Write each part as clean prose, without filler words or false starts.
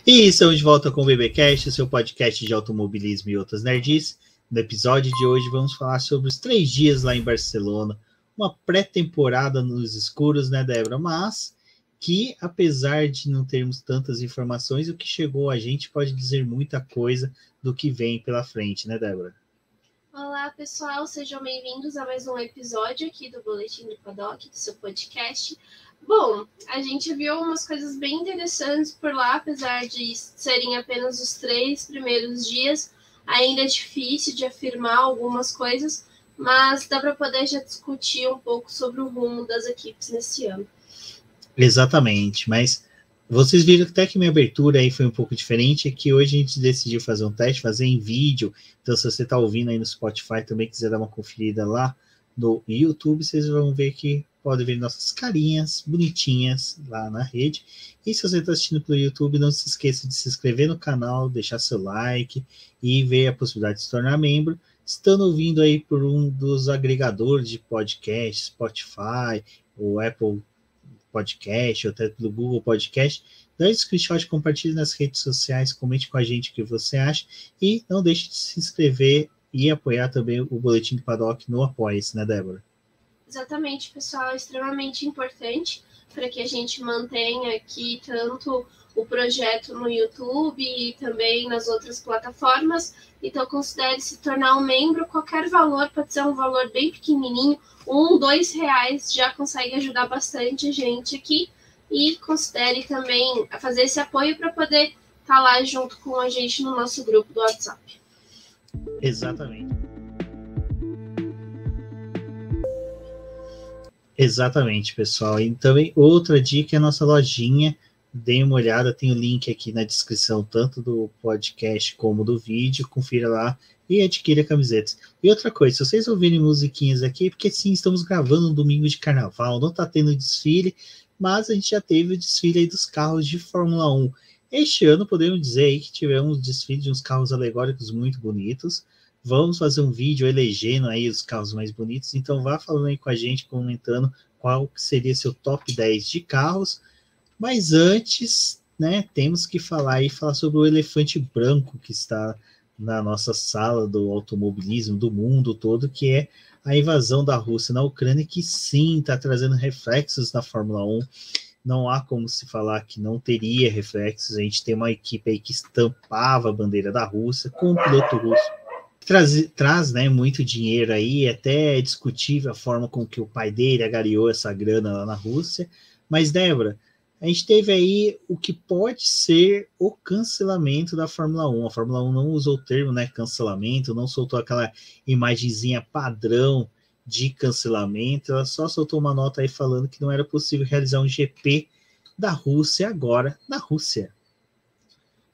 E estamos de volta com o BBcast, o seu podcast de automobilismo e outras nerds. No episódio de hoje vamos falar sobre os 3 dias lá em Barcelona, uma pré-temporada nos escuros, né, Débora? Mas que, apesar de não termos tantas informações, o que chegou a gente pode dizer muita coisa do que vem pela frente, né, Débora? Olá, pessoal, sejam bem-vindos a mais um episódio aqui do Boletim do Paddock, do seu podcast. Bom, a gente viu umas coisas bem interessantes por lá, apesar de serem apenas os 3 primeiros dias. Ainda é difícil de afirmar algumas coisas, mas dá para poder já discutir um pouco sobre o rumo das equipes nesse ano. Exatamente, mas vocês viram até que minha abertura aí foi um pouco diferente, é que hoje a gente decidiu fazer um teste, fazer em vídeo. Então, se você está ouvindo aí no Spotify, também quiser dar uma conferida lá no YouTube, vocês vão ver que pode ver nossas carinhas bonitinhas lá na rede. E se você está assistindo pelo YouTube, não se esqueça de se inscrever no canal, deixar seu like e ver a possibilidade de se tornar membro. Estando ouvindo aí por um dos agregadores de podcast, Spotify, ou Apple Podcast, ou até pelo Google Podcast, dá um screenshot, compartilhe nas redes sociais, comente com a gente o que você acha e não deixe de se inscrever e apoiar também o Boletim do Paddock no Apoia-se, né, Débora? Exatamente, pessoal, é extremamente importante para que a gente mantenha aqui tanto o projeto no YouTube e também nas outras plataformas. Então, considere se tornar um membro. Qualquer valor, pode ser um valor bem pequenininho, R$1, R$2, já consegue ajudar bastante a gente aqui. E considere também fazer esse apoio para poder estar lá junto com a gente no nosso grupo do WhatsApp. Exatamente. Exatamente, pessoal. E também outra dica é a nossa lojinha. Deem uma olhada, tem o link aqui na descrição, tanto do podcast como do vídeo. Confira lá e adquira camisetas. E outra coisa, se vocês ouvirem musiquinhas aqui, porque sim, estamos gravando um domingo de carnaval, não está tendo desfile, mas a gente já teve o desfile aí dos carros de Fórmula 1. Este ano podemos dizer aí que tivemos desfile de uns carros alegóricos muito bonitos. Vamos fazer um vídeo elegendo aí os carros mais bonitos, então vá falando aí com a gente, comentando qual seria seu top 10 de carros. Mas antes, né, temos que falar sobre o elefante branco que está na nossa sala do automobilismo do mundo todo, que é a invasão da Rússia na Ucrânia, que sim, está trazendo reflexos na Fórmula 1. Não há como se falar que não teria reflexos. A gente tem uma equipe aí que estampava a bandeira da Rússia, com um piloto russo. Traz, né, muito dinheiro aí, até é discutível a forma com que o pai dele agariou essa grana lá na Rússia. Mas, Débora, a gente teve aí o que pode ser o cancelamento da Fórmula 1. A Fórmula 1 não usou o termo, né, cancelamento, não soltou aquela imagenzinha padrão de cancelamento, ela só soltou uma nota aí falando que não era possível realizar um GP da Rússia agora na Rússia.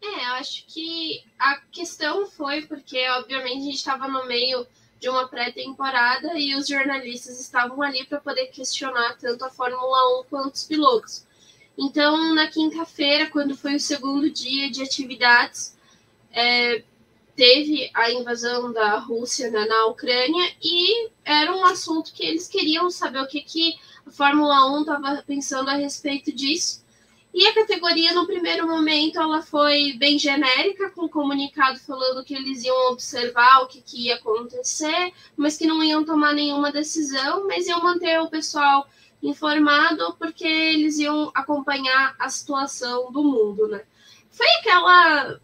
Eu acho que a questão foi porque, obviamente, a gente estava no meio de uma pré-temporada e os jornalistas estavam ali para poder questionar tanto a Fórmula 1 quanto os pilotos. Então, na quinta-feira, quando foi o segundo dia de atividades, teve a invasão da Rússia na Ucrânia e era um assunto que eles queriam saber o que a Fórmula 1 estava pensando a respeito disso. E a categoria, no primeiro momento, ela foi bem genérica, com um comunicado falando que eles iam observar o que ia acontecer, mas que não iam tomar nenhuma decisão, mas iam manter o pessoal informado, porque eles iam acompanhar a situação do mundo, né? Foi aquela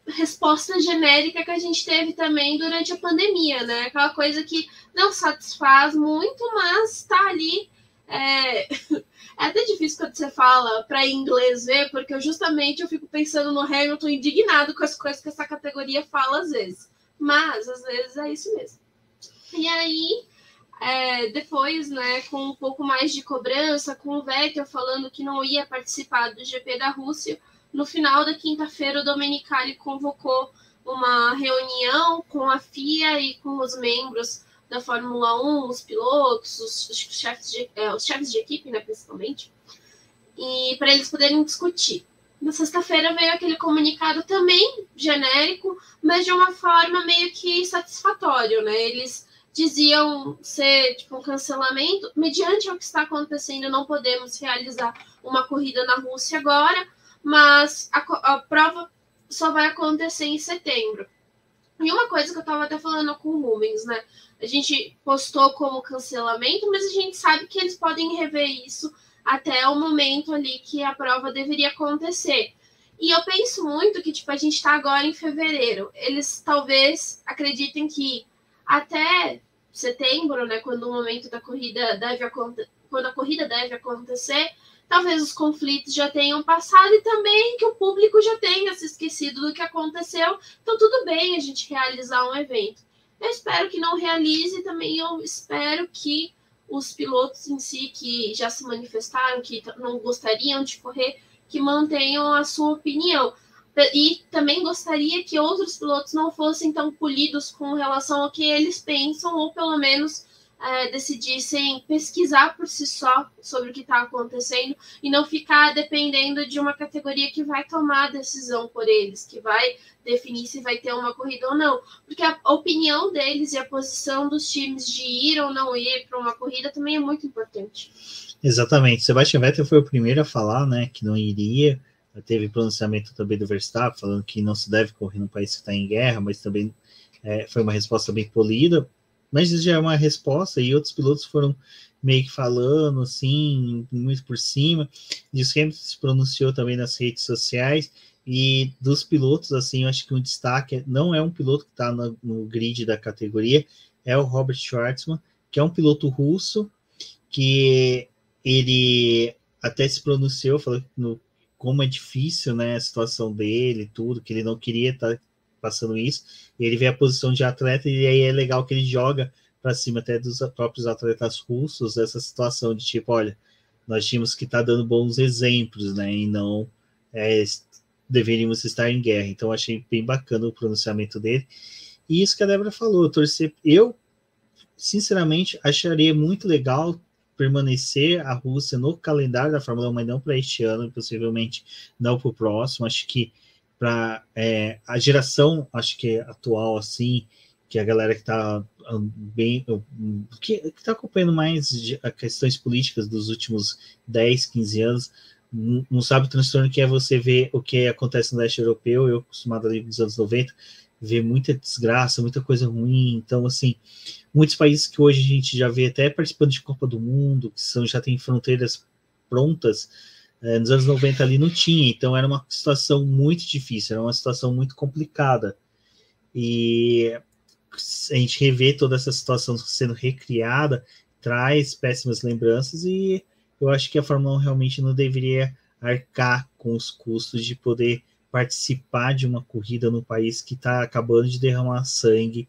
resposta genérica que a gente teve também durante a pandemia, né? Aquela coisa que não satisfaz muito, mas tá ali. É até difícil quando você fala para inglês ver, porque eu fico pensando no Hamilton indignado com as coisas que essa categoria fala às vezes. Mas, às vezes, é isso mesmo. E aí, depois, né, com um pouco mais de cobrança, com o Vettel falando que não ia participar do GP da Rússia, no final da quinta-feira, o Domenicali convocou uma reunião com a FIA e com os membros da Fórmula 1, os pilotos, os chefes de equipe, né, principalmente, e para eles poderem discutir. Na sexta-feira veio aquele comunicado também genérico, mas de uma forma meio que satisfatória, né? Eles diziam ser tipo um cancelamento, mediante o que está acontecendo, não podemos realizar uma corrida na Rússia agora, mas a prova só vai acontecer em setembro. E uma coisa que eu estava até falando com o Rubens, né? A gente postou como cancelamento, mas a gente sabe que eles podem rever isso até o momento ali que a prova deveria acontecer. E eu penso muito que, tipo, a gente está agora em fevereiro. Eles talvez acreditem que até setembro, né, quando o momento da corrida quando a corrida deve acontecer, talvez os conflitos já tenham passado e também que o público já tenha se esquecido do que aconteceu. Então, tudo bem a gente realizar um evento. Eu espero que não realize, também eu espero que os pilotos em si, que já se manifestaram, que não gostariam de correr, que mantenham a sua opinião. E também gostaria que outros pilotos não fossem tão polidos com relação ao que eles pensam, ou pelo menos decidissem pesquisar por si só sobre o que está acontecendo e não ficar dependendo de uma categoria que vai tomar a decisão por eles, que vai definir se vai ter uma corrida ou não. Porque a opinião deles e a posição dos times de ir ou não ir para uma corrida também é muito importante. Exatamente. Sebastian Vettel foi o primeiro a falar, né, que não iria. Teve pronunciamento também do Verstappen, falando que não se deve correr num país que está em guerra, mas também foi uma resposta bem polida. Mas isso já é uma resposta, e outros pilotos foram meio que falando, assim, muito por cima. Lewis Hamilton se pronunciou também nas redes sociais, e dos pilotos, assim, eu acho que um destaque não é um piloto que está no grid da categoria, é o Robert Schwartzman, que é um piloto russo, que ele até se pronunciou, falou como é difícil, né, a situação dele, tudo, que ele não queria estar passando isso, e ele vê a posição de atleta, e aí é legal que ele joga para cima até dos próprios atletas russos, essa situação de tipo, olha, nós tínhamos que estar dando bons exemplos, né, e não deveríamos estar em guerra. Então achei bem bacana o pronunciamento dele, e isso que a Débora falou, eu sinceramente acharia muito legal permanecer a Rússia no calendário da Fórmula 1, mas não para este ano, possivelmente não para o próximo. Acho que para a geração, acho que atual, assim, que a galera que está bem, que está acompanhando mais as questões políticas dos últimos 10, 15 anos, não sabe o transtorno que é você ver o que acontece no leste europeu. Eu, acostumado ali nos anos 90, ver muita desgraça, muita coisa ruim. Então, assim, muitos países que hoje a gente já vê até participando de Copa do Mundo, que já tem fronteiras prontas, nos anos 90 ali não tinha, então era uma situação muito difícil, era uma situação muito complicada, e a gente rever toda essa situação sendo recriada, traz péssimas lembranças, e eu acho que a Fórmula 1 realmente não deveria arcar com os custos de poder participar de uma corrida no país que está acabando de derramar sangue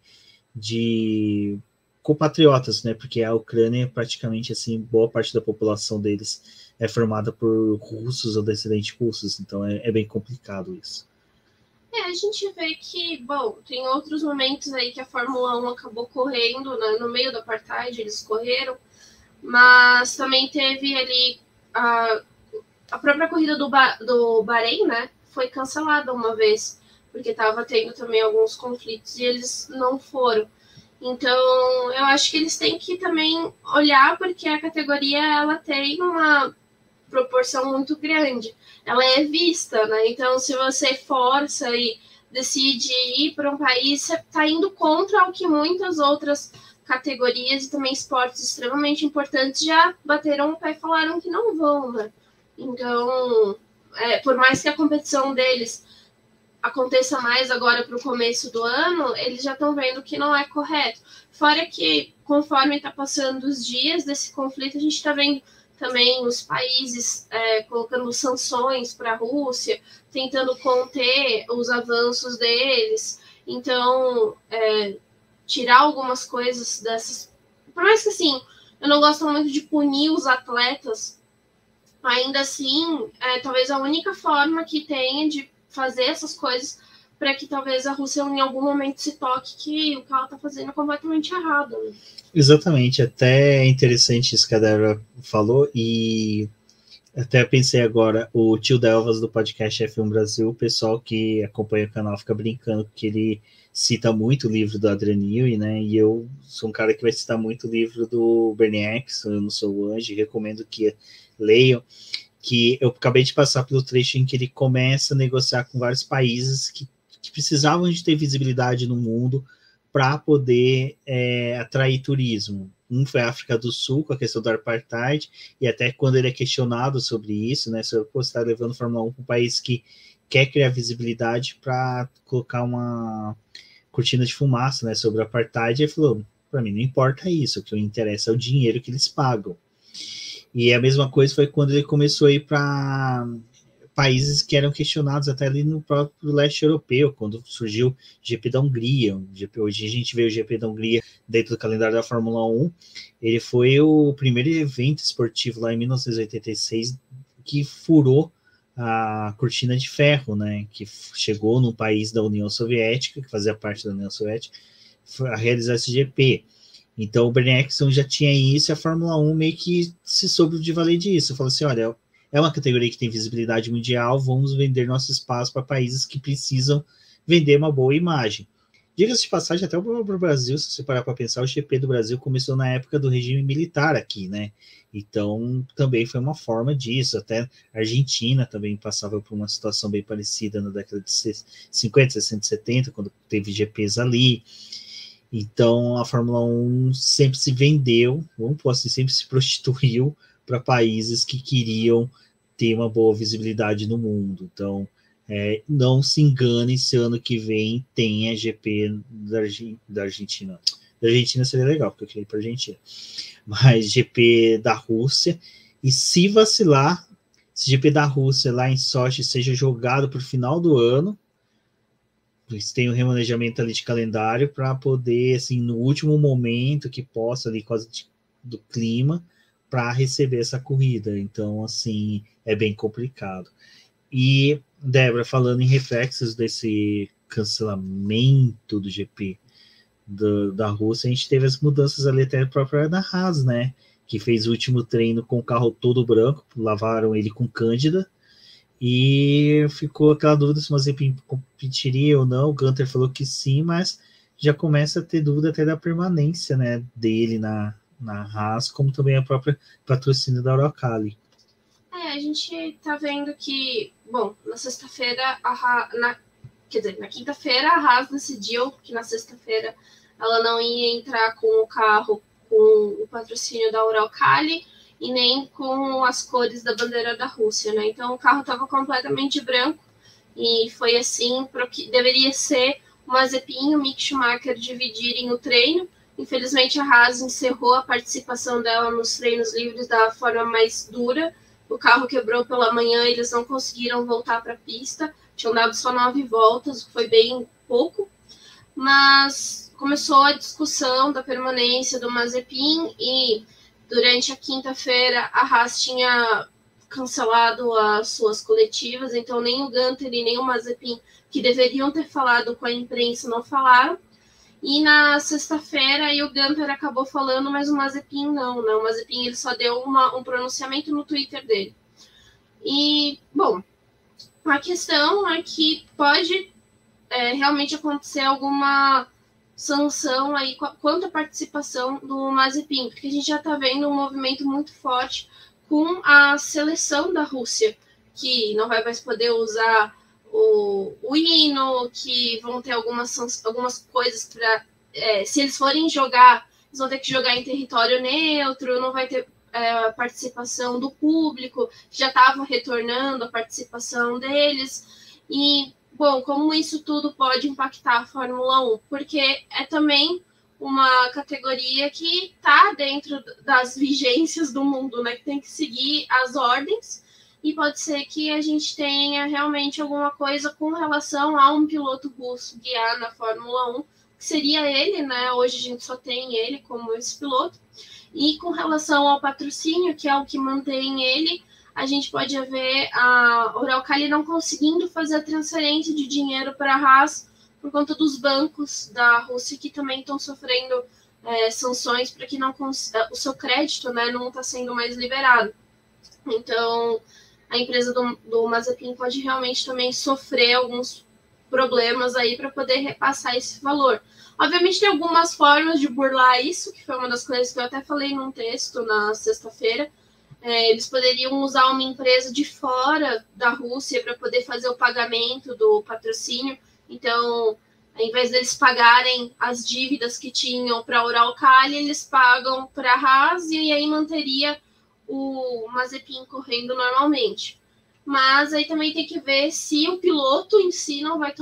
de compatriotas, né? Porque a Ucrânia, praticamente assim, boa parte da população deles é formada por russos ou descendentes russos, então é bem complicado isso. A gente vê que, bom, tem outros momentos aí que a Fórmula 1 acabou correndo, né? No meio do apartheid eles correram, mas também teve ali a própria corrida do Bahrein, né? Foi cancelada uma vez, porque estava tendo também alguns conflitos e eles não foram. Então, eu acho que eles têm que também olhar, porque a categoria ela tem uma proporção muito grande. Ela é vista, né? Então, se você força e decide ir para um país, você está indo contra o que muitas outras categorias e também esportes extremamente importantes já bateram o pé e falaram que não vão, né? Então, por mais que a competição deles aconteça mais agora para o começo do ano, eles já estão vendo que não é correto. Fora que, conforme está passando os dias desse conflito, a gente está vendo também os países colocando sanções para a Rússia, tentando conter os avanços deles. Então, tirar algumas coisas dessas... Por mais que, assim, eu não gosto muito de punir os atletas, ainda assim, talvez a única forma que tenha de fazer essas coisas para que talvez a Rússia em algum momento se toque que o que ela está fazendo é completamente errado. Né? Exatamente, até é interessante isso que a Débora falou, e até pensei agora, o tio Delvas do podcast F1 Brasil, o pessoal que acompanha o canal fica brincando que ele cita muito o livro do Adrian Newey, né, e eu sou um cara que vai citar muito o livro do Bernie Ecclestone, Eu Não Sou o Anjo, recomendo que leiam, que eu acabei de passar pelo trecho em que ele começa a negociar com vários países que precisavam de ter visibilidade no mundo para poder atrair turismo. Um foi a África do Sul, com a questão do apartheid, e até quando ele é questionado sobre isso, né, sobre você está levando a Fórmula 1 para um país que quer criar visibilidade para colocar uma cortina de fumaça, né, sobre o apartheid, ele falou, para mim não importa isso, o que me interessa é o dinheiro que eles pagam. E a mesma coisa foi quando ele começou a ir para países que eram questionados até ali no próprio leste europeu, quando surgiu o GP da Hungria. Hoje a gente vê o GP da Hungria dentro do calendário da Fórmula 1. Ele foi o primeiro evento esportivo lá em 1986 que furou a cortina de ferro, né? Que chegou num país da União Soviética, que fazia parte da União Soviética, a realizar esse GP. Então o Bernie Ecclestone já tinha isso e a Fórmula 1 meio que se soube de valer disso. Falou assim, olha, é uma categoria que tem visibilidade mundial, vamos vender nosso espaço para países que precisam vender uma boa imagem. Diga-se de passagem, até o Brasil, se você parar para pensar, o GP do Brasil começou na época do regime militar aqui, né? Então, também foi uma forma disso. Até a Argentina também passava por uma situação bem parecida na década de 50, 60, 70, quando teve GPs ali. Então, a Fórmula 1 sempre se vendeu, vamos pôr assim, sempre se prostituiu para países que queriam ter uma boa visibilidade no mundo. Então, não se engane se ano que vem tenha GP da Argentina. Da Argentina seria legal, porque eu queria ir para a Argentina. Mas GP da Rússia, e se vacilar, se GP da Rússia lá em Sochi seja jogado para o final do ano, eles têm um remanejamento ali de calendário para poder, assim, no último momento que possa, ali quase do clima, para receber essa corrida. Então, assim, é bem complicado. E, Débora, falando em reflexos desse cancelamento do GP da Rússia, a gente teve as mudanças ali até a própria da Haas, né? Que fez o último treino com o carro todo branco, lavaram ele com Cândida, e ficou aquela dúvida se o Mazepin competiria ou não. O Gunter falou que sim, mas já começa a ter dúvida até da permanência, né, dele na Haas, como também a própria patrocínio da Uralkali. A gente tá vendo que, bom, na sexta-feira, na quinta-feira a Haas decidiu que na sexta-feira ela não ia entrar com o carro com o patrocínio da Uralkali e nem com as cores da bandeira da Rússia, né? Então o carro estava completamente branco e foi assim para o que deveria ser o Mazepin e o Mick Schumacher dividirem o treino. Infelizmente a Haas encerrou a participação dela nos treinos livres da forma mais dura. O carro quebrou pela manhã, eles não conseguiram voltar para a pista, tinham dado só 9 voltas, o que foi bem pouco, mas começou a discussão da permanência do Mazepin e durante a quinta-feira a Haas tinha cancelado as suas coletivas, então nem o Gunter e nem o Mazepin, que deveriam ter falado com a imprensa, não falaram. E na sexta-feira o Gunter acabou falando, mas o Mazepin não, né? O Mazepin ele só deu um pronunciamento no Twitter dele. E, bom, a questão é que pode realmente acontecer alguma sanção aí quanto à participação do Mazepin, porque a gente já está vendo um movimento muito forte com a seleção da Rússia, que não vai mais poder usar o hino, que vão ter algumas coisas para... se eles forem jogar, eles vão ter que jogar em território neutro, não vai ter participação do público, já estava retornando a participação deles. E, bom, como isso tudo pode impactar a Fórmula 1? Porque é também uma categoria que está dentro das vigências do mundo, né? Que tem que seguir as ordens. E pode ser que a gente tenha realmente alguma coisa com relação a um piloto russo guiar na Fórmula 1, que seria ele, né? Hoje a gente só tem ele como esse piloto. E com relação ao patrocínio, que é o que mantém ele, a gente pode ver a Uralkali não conseguindo fazer a transferência de dinheiro para a Haas por conta dos bancos da Rússia, que também estão sofrendo sanções para que o seu crédito, né, não está sendo mais liberado. Então, a empresa do Mazepin pode realmente também sofrer alguns problemas aí para poder repassar esse valor. Obviamente tem algumas formas de burlar isso, que foi uma das coisas que eu até falei num texto na sexta-feira, Eles poderiam usar uma empresa de fora da Rússia para poder fazer o pagamento do patrocínio. Então, ao invés deles pagarem as dívidas que tinham para a Uralkali, eles pagam para a Haas e aí manteria o Mazepin correndo normalmente. Mas aí também tem que ver se o piloto em si não vai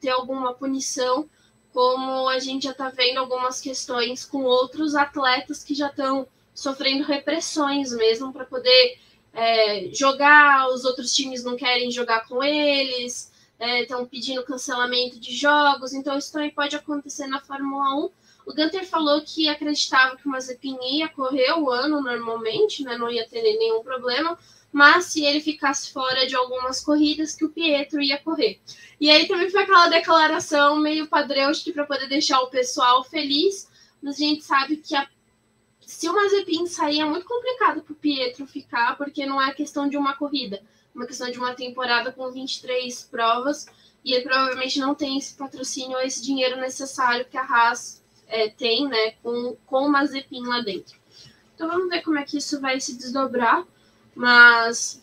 ter alguma punição, como a gente já está vendo algumas questões com outros atletas que já estão sofrendo repressões mesmo para poder jogar, os outros times não querem jogar com eles, estão pedindo cancelamento de jogos, então isso também pode acontecer na Fórmula 1. O Gunter falou que acreditava que o Mazepin ia correr o ano normalmente, né, não ia ter nenhum problema, mas se ele ficasse fora de algumas corridas, que o Pietro ia correr. E aí também foi aquela declaração meio padrão, acho que para poder deixar o pessoal feliz, mas a gente sabe que se o Mazepin sair é muito complicado para o Pietro ficar, porque não é questão de uma corrida, é uma questão de uma temporada com 23 provas, e ele provavelmente não tem esse patrocínio ou esse dinheiro necessário que a Haas tem, né, com o Mazepin lá dentro. Então vamos ver como é que isso vai se desdobrar, mas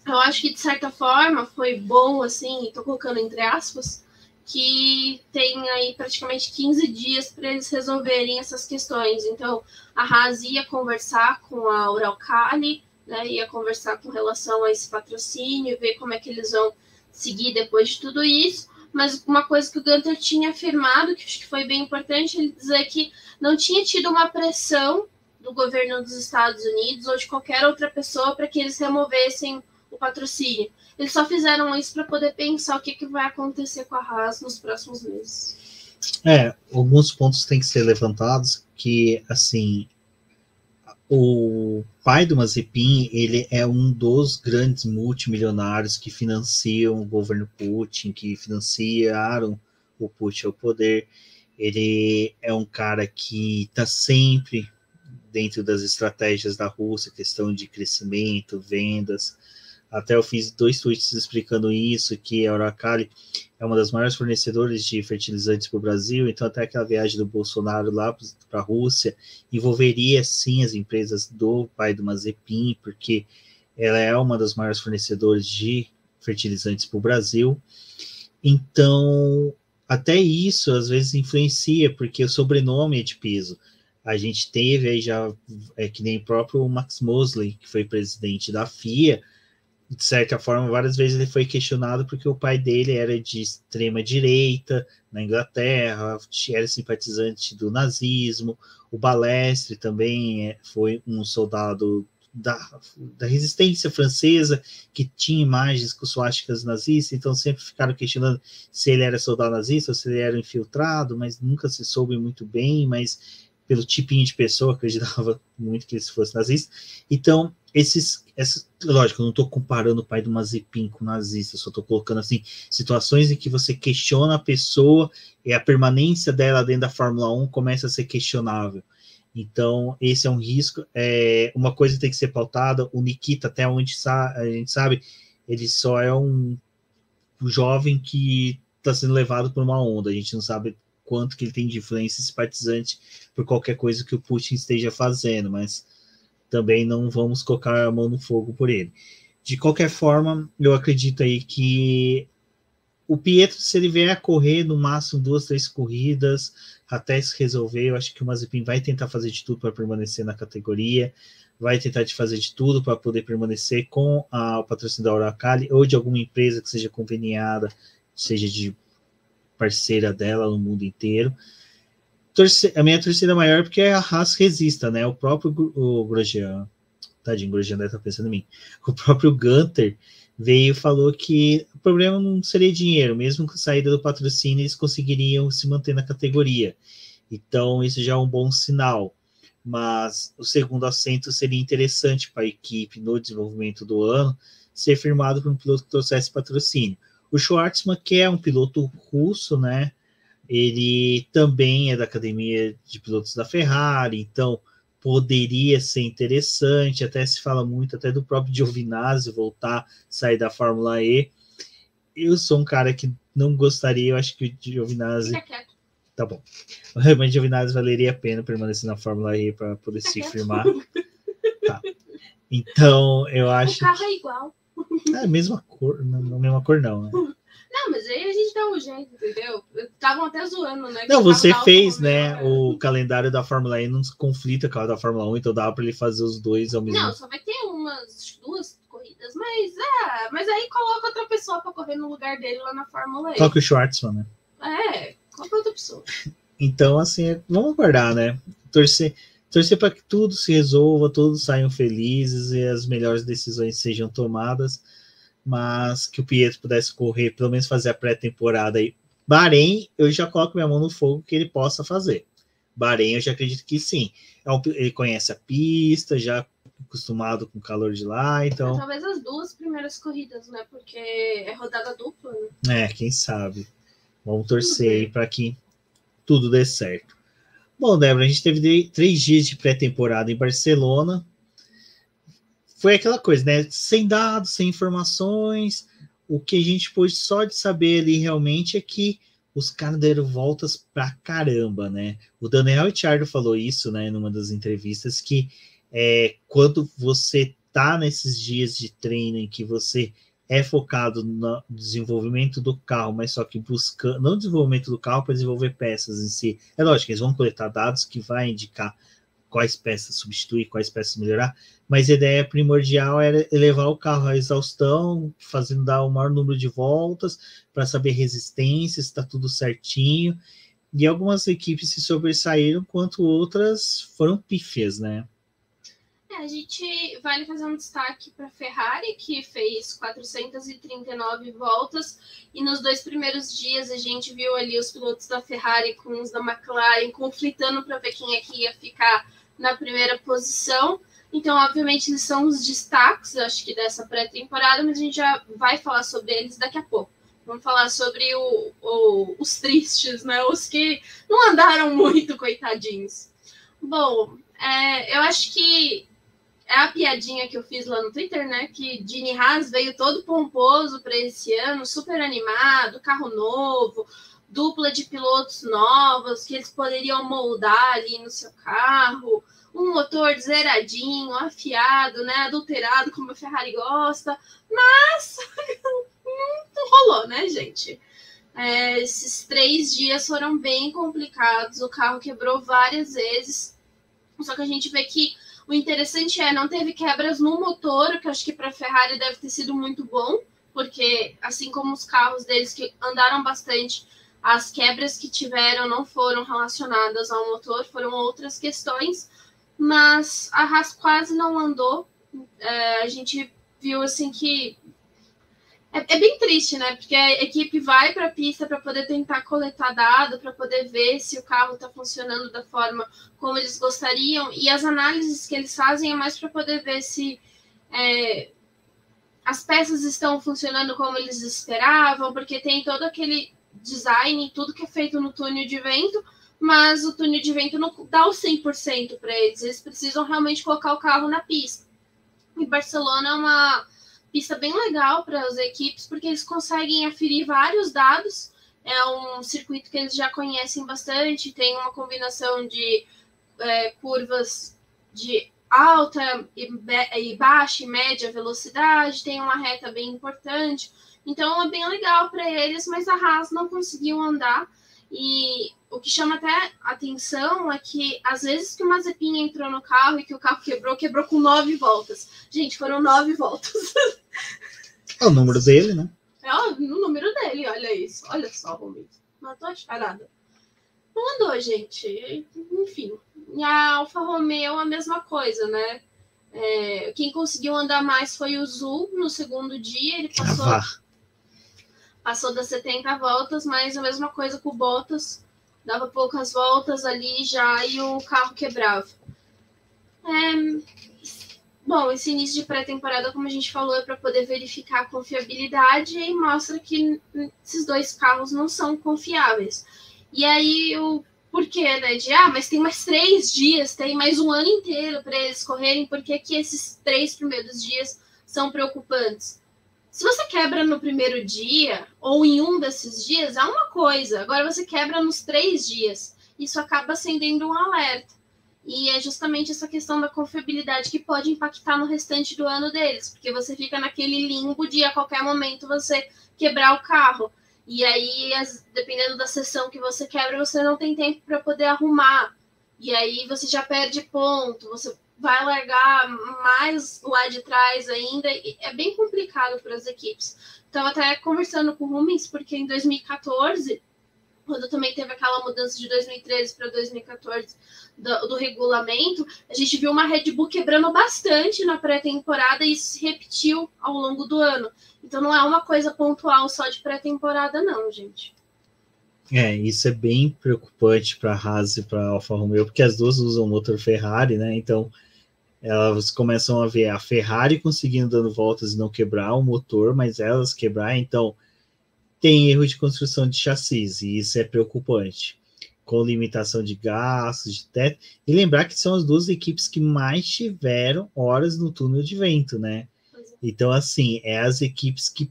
eu acho que de certa forma foi bom, assim, estou colocando entre aspas, que tem aí praticamente 15 dias para eles resolverem essas questões. Então, a Haas ia conversar com a Uralkali, né, ia conversar com relação a esse patrocínio, ver como é que eles vão seguir depois de tudo isso. Mas uma coisa que o Gunter tinha afirmado, que acho que foi bem importante, ele dizer que não tinha tido uma pressão do governo dos Estados Unidos ou de qualquer outra pessoa para que eles removessem o patrocínio. Eles só fizeram isso para poder pensar o que vai acontecer com a Haas nos próximos meses. Alguns pontos têm que ser levantados, que, assim, o pai do Mazepin, ele é um dos grandes multimilionários que financiam o governo Putin, que financiaram o Putin ao poder. Ele é um cara que está sempre dentro das estratégias da Rússia, questão de crescimento, vendas. Até eu fiz 2 tweets explicando isso, que a Uralkali é uma das maiores fornecedoras de fertilizantes para o Brasil, então até aquela viagem do Bolsonaro lá para a Rússia envolveria sim as empresas do pai do Mazepin, porque ela é uma das maiores fornecedoras de fertilizantes para o Brasil. Então, até isso às vezes influencia, porque o sobrenome é de peso. A gente teve aí já, que nem o próprio Max Mosley, que foi presidente da FIA, de certa forma, várias vezes ele foi questionado porque o pai dele era de extrema direita na Inglaterra, era simpatizante do nazismo. O Balestre também foi um soldado da resistência francesa que tinha imagens com suásticas nazistas, então sempre ficaram questionando se ele era soldado nazista ou se ele era infiltrado, mas nunca se soube muito bem, mas pelo tipinho de pessoa acreditava muito que ele fosse nazista. Então, lógico, eu não estou comparando o pai do Mazepin com o nazista, só estou colocando assim, situações em que você questiona a pessoa e a permanência dela dentro da Fórmula 1 começa a ser questionável. Então, esse é um risco. Uma coisa tem que ser pautada, o Nikita, até onde a gente sabe, ele só é um jovem que está sendo levado por uma onda, a gente não sabe quanto que ele tem de influência simpatizante por qualquer coisa que o Putin esteja fazendo, mas também não vamos colocar a mão no fogo por ele. De qualquer forma, eu acredito aí que o Pietro, se ele vier a correr no máximo 2, 3 corridas, até se resolver, eu acho que o Mazepin vai tentar fazer de tudo para permanecer na categoria, vai tentar fazer de tudo para poder permanecer com o patrocínio da Uralkali ou de alguma empresa que seja conveniada, seja de parceira dela no mundo inteiro. A minha torcida maior é porque a Haas resista, né? O próprio Grosjean, tadinho, o Grosjean deve estar pensando em mim. O próprio Gunter veio e falou que o problema não seria dinheiro, mesmo com a saída do patrocínio, eles conseguiriam se manter na categoria. Então, isso já é um bom sinal. Mas o segundo assento seria interessante para a equipe no desenvolvimento do ano ser firmado por um piloto que trouxesse patrocínio. O Schwartzman, que é um piloto russo, né? Ele também é da academia de pilotos da Ferrari, então poderia ser interessante. Até se fala muito até do próprio Giovinazzi voltar, sair da Fórmula E. Eu sou um cara que não gostaria, eu acho que o Giovinazzi... Tá bom. Mas o Giovinazzi valeria a pena permanecer na Fórmula E para poder se firmar. Tá. Então, eu acho. O carro é igual. É a mesma cor, não a mesma cor, não, né? Não, mas aí a gente dá um jeito, entendeu? Estavam até zoando, né? Não, você fez, né? O calendário da Fórmula E não se conflita com a da Fórmula 1, então dá para ele fazer os dois ao mesmo tempo. Não, só vai ter duas corridas, mas aí coloca outra pessoa para correr no lugar dele lá na Fórmula E. Coloca o Schwartzman, né? Coloca outra pessoa. Então, assim, vamos aguardar, né? Torcer para que tudo se resolva, todos saiam felizes e as melhores decisões sejam tomadas, mas que o Pietro pudesse correr, pelo menos fazer a pré-temporada aí. Bahrein, eu já coloco minha mão no fogo que ele possa fazer. Bahrein, eu já acredito que sim. Ele conhece a pista, já acostumado com o calor de lá, então... Talvez as duas primeiras corridas, né? Porque é rodada dupla, né? Quem sabe. Vamos torcer aí para que tudo dê certo. Bom, Débora, a gente teve 3 dias de pré-temporada em Barcelona. Foi aquela coisa, né? Sem dados, sem informações. O que a gente pôde só de saber ali realmente é que os caras deram voltas pra caramba, né? O Daniel Ricciardo falou isso, né, numa das entrevistas, que quando você tá nesses dias de treino em que você é focado no desenvolvimento do carro, mas só que buscando, não desenvolvimento do carro para desenvolver peças em si. É lógico, eles vão coletar dados que vai indicar quais peças substituir, quais peças melhorar, mas a ideia primordial era elevar o carro à exaustão, fazendo dar o maior número de voltas, para saber resistência, se está tudo certinho, e algumas equipes se sobressaíram, enquanto outras foram pífias, né? A gente vale fazer um destaque para a Ferrari, que fez 439 voltas, e nos 2 primeiros dias a gente viu ali os pilotos da Ferrari com os da McLaren conflitando para ver quem é que ia ficar na primeira posição. Então, obviamente, eles são os destaques, acho que, dessa pré-temporada, mas a gente já vai falar sobre eles daqui a pouco. Vamos falar sobre os tristes, né? Os que não andaram muito, coitadinhos. Bom, eu acho que é a piadinha que eu fiz lá no Twitter, né? Que Gene Haas veio todo pomposo para esse ano, super animado, carro novo, dupla de pilotos novos que eles poderiam moldar ali no seu carro, um motor zeradinho, afiado, né? Adulterado, como a Ferrari gosta, mas não rolou, né, gente? Esses 3 dias foram bem complicados, o carro quebrou várias vezes, só que a gente vê que o interessante não teve quebras no motor, o que eu acho que para a Ferrari deve ter sido muito bom, porque assim como os carros deles que andaram bastante, as quebras que tiveram não foram relacionadas ao motor, foram outras questões, mas a Haas quase não andou. A gente viu assim que é bem triste, né? Porque a equipe vai para a pista para poder tentar coletar dado, para poder ver se o carro está funcionando da forma como eles gostariam, e as análises que eles fazem é mais para poder ver se as peças estão funcionando como eles esperavam, porque tem todo aquele design, tudo que é feito no túnel de vento, mas o túnel de vento não dá o 100% para eles. Eles precisam realmente colocar o carro na pista. E Barcelona é uma pista bem legal para as equipes, porque eles conseguem aferir vários dados. É um circuito que eles já conhecem bastante, tem uma combinação de curvas de alta e baixa e média velocidade, tem uma reta bem importante. Então é bem legal para eles, mas a Haas não conseguiu andar. E o que chama até atenção é que às vezes que o Mazepin entrou no carro e que o carro quebrou com 9 voltas. Gente, foram 9 voltas. É o número dele, né? É o número dele, olha isso. Olha só, Romero. Não tô achando nada. Não andou, gente. Enfim. E a Alfa Romeo a mesma coisa, né? Quem conseguiu andar mais foi o Zul no segundo dia. Ele passou das 70 voltas, mas a mesma coisa com o Bottas. Dava poucas voltas ali já e o carro quebrava. Bom, esse início de pré-temporada, como a gente falou, é para poder verificar a confiabilidade e mostra que esses 2 carros não são confiáveis. E aí o porquê, né? Mas tem mais 3 dias, tem mais um ano inteiro para eles correrem, por que esses 3 primeiros dias são preocupantes? Se você quebra no primeiro dia, ou em um desses dias, é uma coisa. Agora você quebra nos 3 dias. Isso acaba acendendo um alerta. E é justamente essa questão da confiabilidade que pode impactar no restante do ano deles, porque você fica naquele limbo de a qualquer momento você quebrar o carro. E aí, dependendo da sessão que você quebra, você não tem tempo para poder arrumar. E aí você já perde ponto, você vai largar mais lá de trás ainda. E é bem complicado para as equipes. Estava até conversando com o Rumens, porque em 2014... quando também teve aquela mudança de 2013 para 2014 do regulamento, a gente viu uma Red Bull quebrando bastante na pré-temporada e isso se repetiu ao longo do ano. Então não é uma coisa pontual só de pré-temporada, não, gente. Isso é bem preocupante para a Haas e para a Alfa Romeo, porque as duas usam motor Ferrari, né? Então elas começam a ver a Ferrari conseguindo dando voltas e não quebrar o motor, mas elas quebrar, então tem erro de construção de chassis, e isso é preocupante, com limitação de gastos, de teto, e lembrar que são as duas equipes que mais tiveram horas no túnel de vento, né? Então, assim, as equipes que,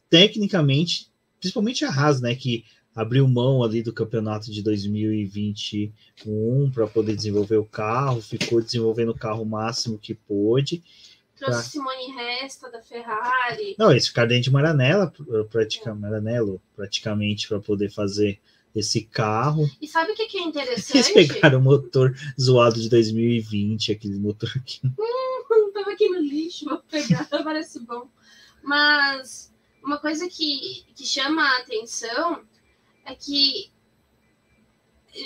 tecnicamente, principalmente a Haas, né, que abriu mão ali do campeonato de 2021 para poder desenvolver o carro, ficou desenvolvendo o carro o máximo que pôde. Trouxe Simone Resta da Ferrari. Não, eles ficaram dentro de Maranello, praticamente, para poder fazer esse carro. E sabe o que é interessante? Eles pegaram o motor zoado de 2020, aquele motor aqui. Tava aqui no lixo, vou pegar, parece bom. Mas uma coisa que chama a atenção é que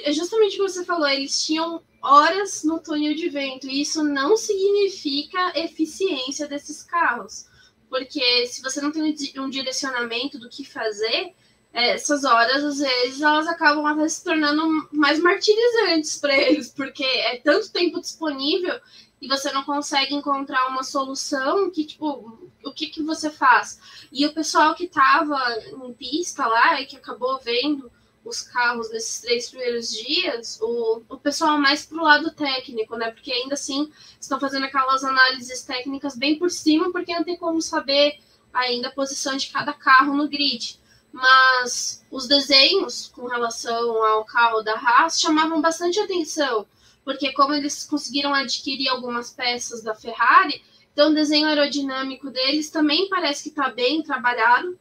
é justamente o que você falou, eles tinham horas no túnel de vento, e isso não significa eficiência desses carros, porque se você não tem um direcionamento do que fazer, essas horas, às vezes, elas acabam até se tornando mais martirizantes para eles, porque é tanto tempo disponível e você não consegue encontrar uma solução que, tipo, o que você faz? E o pessoal que estava em pista lá e que acabou vendo os carros nesses 3 primeiros dias, o pessoal mais pro lado técnico, né? Porque ainda assim estão fazendo aquelas análises técnicas bem por cima, porque não tem como saber ainda a posição de cada carro no grid. Mas os desenhos com relação ao carro da Haas chamavam bastante atenção, porque como eles conseguiram adquirir algumas peças da Ferrari, então o desenho aerodinâmico deles também parece que está bem trabalhado.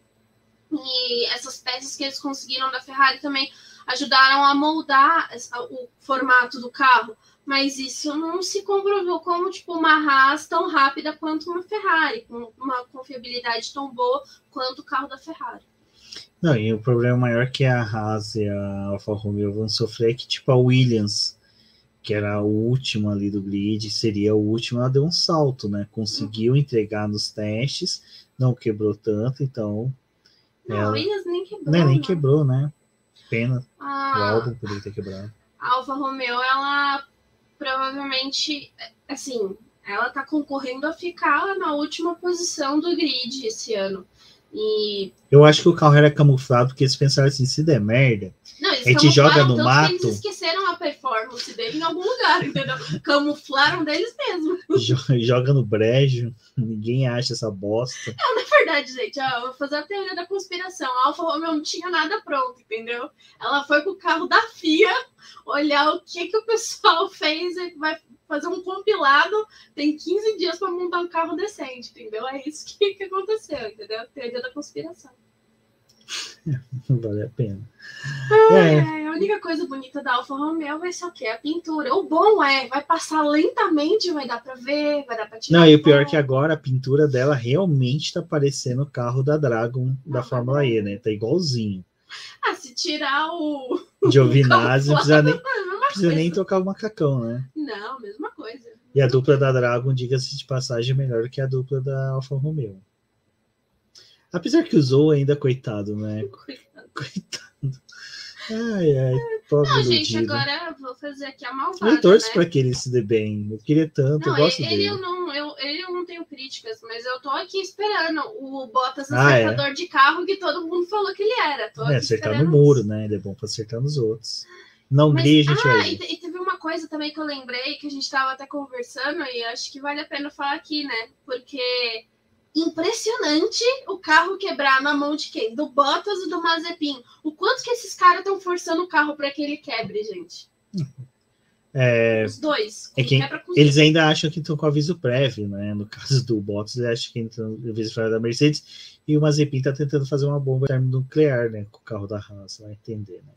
E essas peças que eles conseguiram da Ferrari também ajudaram a moldar o formato do carro. Mas isso não se comprovou como tipo, uma Haas tão rápida quanto uma Ferrari, com uma confiabilidade tão boa quanto o carro da Ferrari. Não, e o problema maior que a Haas e a Alfa Romeo vão sofrer é que tipo a Williams, que era a última ali do grid, seria a última, ela deu um salto, né? Conseguiu entregar nos testes, não quebrou tanto, então... Não, a Williams nem quebrou. Nem quebrou, né? Pena. O álbum poderia ter quebrado. A Alfa Romeo, ela provavelmente, assim, ela tá concorrendo a ficar na última posição do grid esse ano. E... eu acho que o carro era camuflado, porque eles pensaram assim, se der merda, não, a gente joga no mato. Eles esqueceram a performance dele em algum lugar, entendeu? Camuflaram deles mesmo. Joga no brejo, ninguém acha essa bosta. Não, na verdade, gente, eu vou fazer a teoria da conspiração. A Alfa Romeo não tinha nada pronto, entendeu? Ela foi com o carro da FIA olhar o que o pessoal fez e vai fazer um compilado, tem 15 dias para montar um carro decente, entendeu? É isso que aconteceu, entendeu? Teoria da conspiração. Vale a pena. A única coisa bonita da Alfa Romeo vai ser o quê? A pintura. O bom vai passar lentamente, vai dar para ver, vai dar para tirar. Não, e o pior é que agora a pintura dela realmente tá parecendo o carro da Dragon da Fórmula E, né? Tá igualzinho. Se tirar o Giovinazzi, não precisa nem tocar o macacão, né? Não, mesma coisa. E a dupla da Dragon, diga-se de passagem, é melhor que a dupla da Alfa Romeo. Apesar que usou ainda, coitado, né? Coitado. Ai, pobre não, iludido. gente, agora eu vou fazer aqui a malvada, eu torço, né, para né? que ele se dê bem. Eu queria tanto, eu gosto dele. Eu não tenho críticas, mas eu tô aqui esperando o Bottas acertador de carro que todo mundo falou que ele era. Acertar no muro, isso, né? Ele é bom para acertar nos outros. Na Hungria a gente vai ver. E teve uma coisa também que eu lembrei, que a gente tava até conversando, e acho que vale a pena falar aqui, né? Porque... impressionante o carro quebrar na mão de quem? Do Bottas e do Mazepin. O quanto que esses caras estão forçando o carro para que ele quebre, gente? Os dois. É que eles ainda acham que estão com aviso prévio, né? No caso do Bottas, eles acham que estão com aviso prévio da Mercedes, e o Mazepin está tentando fazer uma bomba termonuclear, né? Com o carro da Haas, vai entender, né?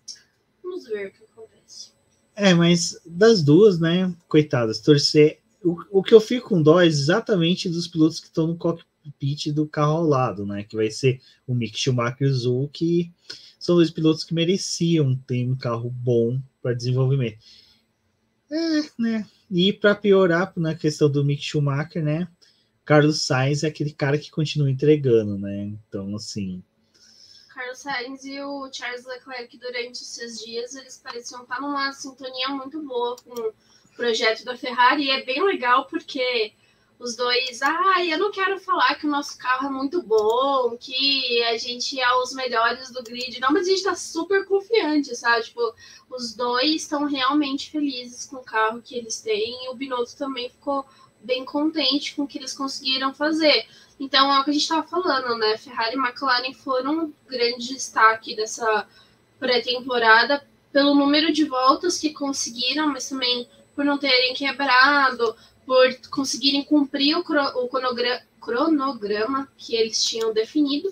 Vamos ver o que acontece. Mas das duas, né? Coitadas, torcer. O que eu fico com dó é exatamente dos pilotos que estão no cockpit do carro ao lado, né? Que vai ser o Mick Schumacher e o Zhou, que são dois pilotos que mereciam ter um carro bom para desenvolvimento. Né? E para piorar na questão do Mick Schumacher, né? Carlos Sainz é aquele cara que continua entregando, né? Então, assim. Carlos Sainz e o Charles Leclerc, durante esses dias, eles pareciam estar numa sintonia muito boa com o projeto da Ferrari, e é bem legal porque os dois, eu não quero falar que o nosso carro é muito bom, que a gente é os melhores do grid, não, mas a gente tá super confiante, sabe? Tipo, os dois estão realmente felizes com o carro que eles têm, e o Binotto também ficou bem contente com o que eles conseguiram fazer. Então, é o que a gente estava falando, né? Ferrari e McLaren foram um grande destaque dessa pré-temporada pelo número de voltas que conseguiram, mas também por não terem quebrado, por conseguirem cumprir o cronograma que eles tinham definido.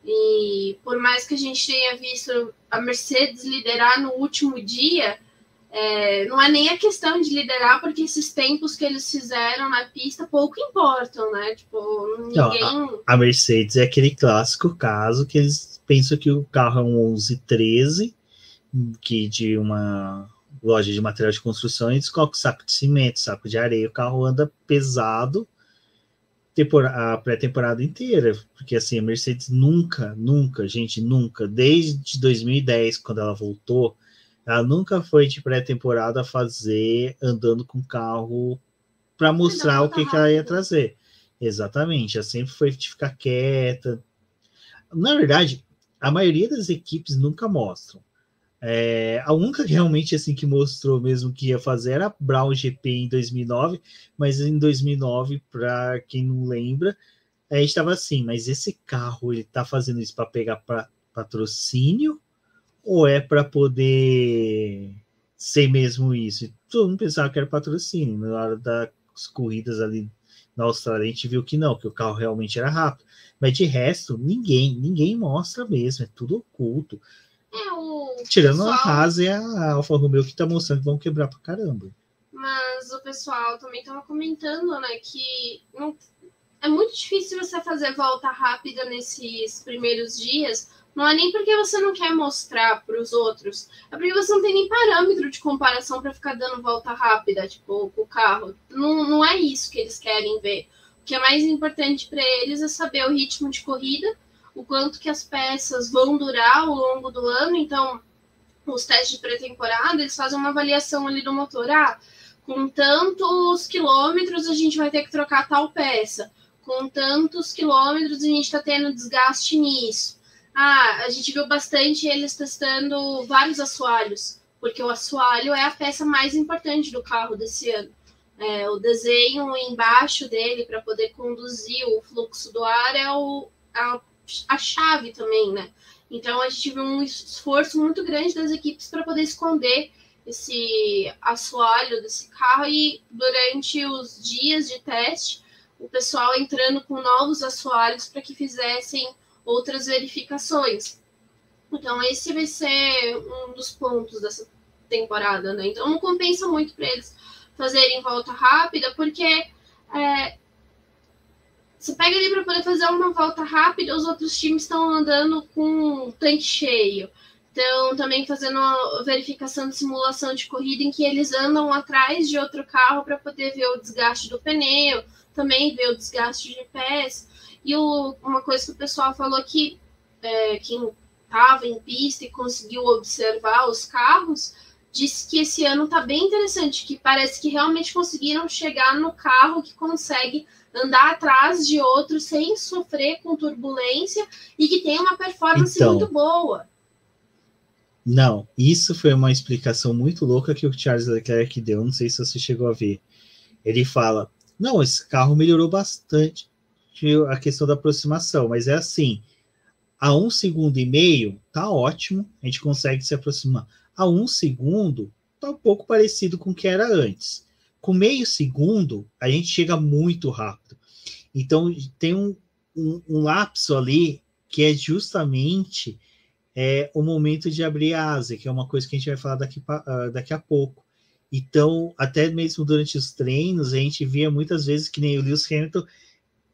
E por mais que a gente tenha visto a Mercedes liderar no último dia, não é nem a questão de liderar, porque esses tempos que eles fizeram na pista pouco importam, né? Tipo, ninguém... Não, a Mercedes é aquele clássico caso que eles pensam que o carro é um 1113, que de uma loja de material de construção, eles colocam saco de cimento, saco de areia, o carro anda pesado a pré-temporada inteira, porque assim, a Mercedes nunca, desde 2010, quando ela voltou, ela nunca foi de pré-temporada fazer andando com carro para mostrar o que ela ia trazer. Exatamente, ela sempre foi de ficar quieta. Na verdade, a maioria das equipes nunca mostram. A única realmente assim que mostrou mesmo que ia fazer era a Brown GP em 2009, mas em 2009, para quem não lembra, a gente estava assim, mas esse carro ele tá fazendo isso para pegar patrocínio ou é para poder ser mesmo isso? E todo mundo pensava que era patrocínio. Na hora das corridas ali na Austrália, a gente viu que não, que o carro realmente era rápido. Mas de resto, ninguém mostra mesmo, é tudo oculto. Tirando a Haas e a Alfa Romeo, que tá mostrando que vão quebrar pra caramba. Mas o pessoal também tava comentando, né, que é muito difícil você fazer volta rápida nesses primeiros dias. Não é nem porque você não quer mostrar para os outros, é porque você não tem nem parâmetro de comparação para ficar dando volta rápida, tipo, com o carro. Não é isso que eles querem ver. O que é mais importante para eles é saber o ritmo de corrida, o quanto que as peças vão durar ao longo do ano. Então, os testes de pré-temporada, eles fazem uma avaliação ali do motor. Com tantos quilômetros a gente vai ter que trocar tal peça. Com tantos quilômetros a gente está tendo desgaste nisso. A gente viu bastante eles testando vários assoalhos, porque o assoalho é a peça mais importante do carro desse ano. O desenho embaixo dele para poder conduzir o fluxo do ar é a chave também, né? Então a gente viu um esforço muito grande das equipes para poder esconder esse assoalho desse carro, e durante os dias de teste, o pessoal entrando com novos assoalhos para que fizessem outras verificações. Então esse vai ser um dos pontos dessa temporada, né? Então não compensa muito para eles fazerem volta rápida, porque você pega ali para poder fazer uma volta rápida, os outros times estão andando com o tanque cheio. Então, também fazendo uma verificação de simulação de corrida em que eles andam atrás de outro carro para poder ver o desgaste do pneu, também ver o desgaste de pés. E uma coisa que o pessoal falou que quem estava em pista e conseguiu observar os carros, disse que esse ano está bem interessante, que parece que realmente conseguiram chegar no carro que consegue andar atrás de outro sem sofrer com turbulência e que tem uma performance muito boa. Não, isso foi uma explicação muito louca que o Charles Leclerc deu, não sei se você chegou a ver. Ele fala, não, esse carro melhorou bastante a questão da aproximação, mas é assim, a 1,5 segundos tá ótimo, a gente consegue se aproximar. A 1 segundo tá um pouco parecido com o que era antes. Com meio segundo, a gente chega muito rápido. Então, tem um lapso ali que é justamente o momento de abrir a asa, que é uma coisa que a gente vai falar daqui a pouco. Então, até mesmo durante os treinos, a gente via muitas vezes que nem o Lewis Hamilton,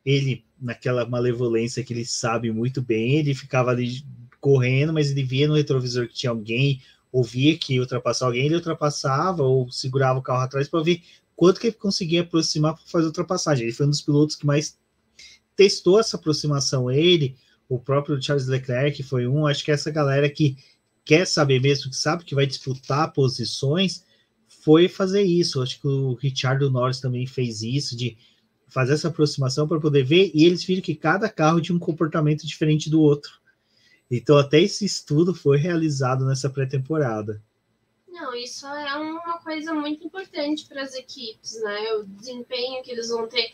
ele, naquela malevolência que ele sabe muito bem, ele ficava ali correndo, mas ele via no retrovisor que tinha alguém, ouvia que ia ultrapassar alguém, ele ultrapassava ou segurava o carro atrás para ver quanto que ele conseguia aproximar para fazer a ultrapassagem. Ele foi um dos pilotos que mais testou essa aproximação. Ele, o próprio Charles Leclerc foi acho que essa galera que quer saber mesmo, que sabe que vai disputar posições, foi fazer isso. Acho que o Richard Norris também fez isso, de fazer essa aproximação para poder ver, e eles viram que cada carro tinha um comportamento diferente do outro. Então, até esse estudo foi realizado nessa pré-temporada. Não, isso é uma coisa muito importante para as equipes, né? O desempenho que eles vão ter.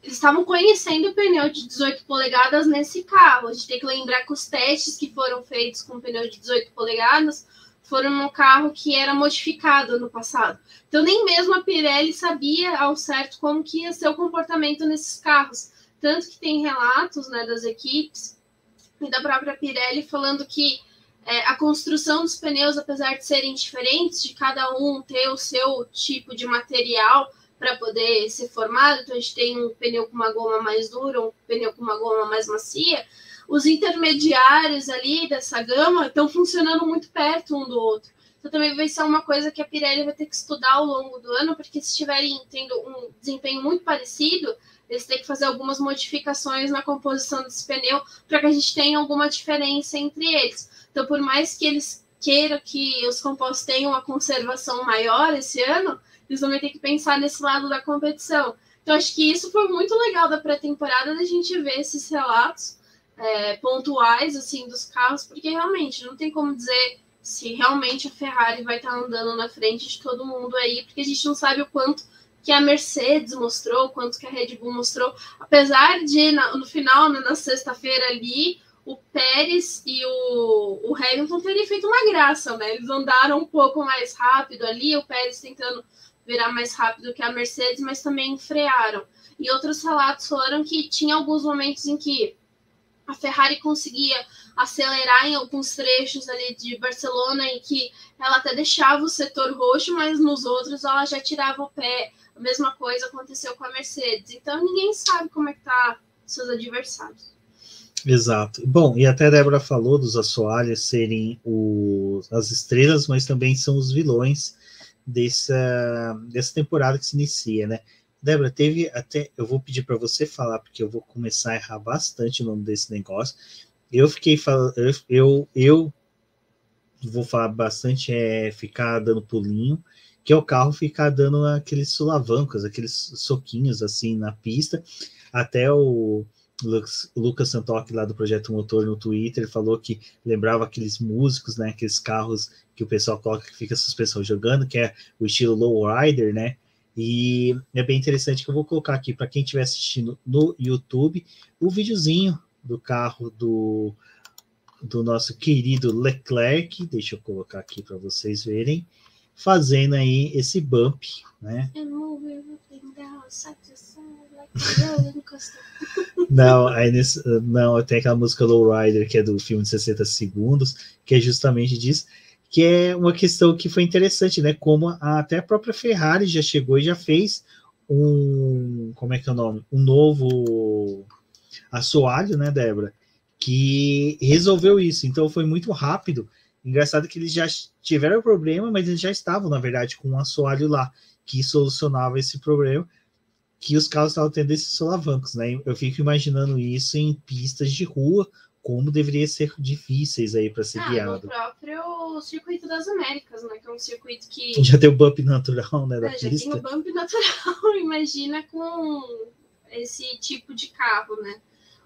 Eles estavam conhecendo o pneu de 18 polegadas nesse carro. A gente tem que lembrar que os testes que foram feitos com o pneu de 18 polegadas foram num carro que era modificado no passado. Então, nem mesmo a Pirelli sabia ao certo como que ia ser o comportamento nesses carros. Tanto que tem relatos, né, das equipes e da própria Pirelli falando que a construção dos pneus, apesar de serem diferentes, de cada um ter o seu tipo de material para poder ser formado, então a gente tem um pneu com uma goma mais dura, um pneu com uma goma mais macia, os intermediários ali dessa gama estão funcionando muito perto um do outro. Então também vai ser uma coisa que a Pirelli vai ter que estudar ao longo do ano, porque se estiverem tendo um desempenho muito parecido, eles têm que fazer algumas modificações na composição desse pneu para que a gente tenha alguma diferença entre eles. Então, por mais que eles queiram que os compostos tenham uma conservação maior esse ano, eles também têm que pensar nesse lado da competição. Então, acho que isso foi muito legal da pré-temporada, da gente ver esses relatos pontuais assim, dos carros, porque realmente não tem como dizer se realmente a Ferrari vai estar andando na frente de todo mundo aí, porque a gente não sabe o quanto que a Mercedes mostrou, o quanto que a Red Bull mostrou, apesar de, no final, né, na sexta-feira ali, o Pérez e o Hamilton terem feito uma graça, né? Eles andaram um pouco mais rápido ali, o Pérez tentando virar mais rápido que a Mercedes, mas também frearam. E outros relatos foram que tinha alguns momentos em que a Ferrari conseguia acelerar em alguns trechos ali de Barcelona, em que ela até deixava o setor roxo, mas nos outros ela já tirava o pé. A mesma coisa aconteceu com a Mercedes. Então ninguém sabe como é que tá seus adversários. Exato. Bom, e até a Débora falou dos assoalhos serem as estrelas, mas também são os vilões dessa temporada que se inicia, né? Débora, teve até... Eu vou pedir para você falar, porque eu vou começar a errar bastante o nome desse negócio. Eu fiquei falando... Eu vou falar bastante, ficar dando pulinho, que é o carro ficar dando aqueles solavancos, aqueles soquinhos assim na pista. Até o Lucas Santoc, lá do Projeto Motor, no Twitter, ele falou que lembrava aqueles músicos, né, aqueles carros que o pessoal coloca que fica a suspensão jogando, que é o estilo lowrider, né, e é bem interessante que eu vou colocar aqui para quem estiver assistindo no YouTube o videozinho do carro do nosso querido Leclerc, deixa eu colocar aqui para vocês verem, fazendo aí esse bump, né? Não, tem aquela música Lowrider, que é do filme de 60 segundos, que é justamente disso, que é uma questão que foi interessante, né? Como até a própria Ferrari já chegou e já fez como é que é o nome? Um novo assoalho, né, Débora? Que resolveu isso. Então foi muito rápido. Engraçado que eles já tiveram o problema, mas eles já estavam, na verdade, com um assoalho lá que solucionava esse problema, que os carros estavam tendo esses solavancos, né? Eu fico imaginando isso em pistas de rua, como deveria ser difíceis aí para ser guiado. No próprio Circuito das Américas, né? Que é um circuito que... Já tem o bump natural, né, da pista. Já tem o bump natural, imagina com esse tipo de carro, né?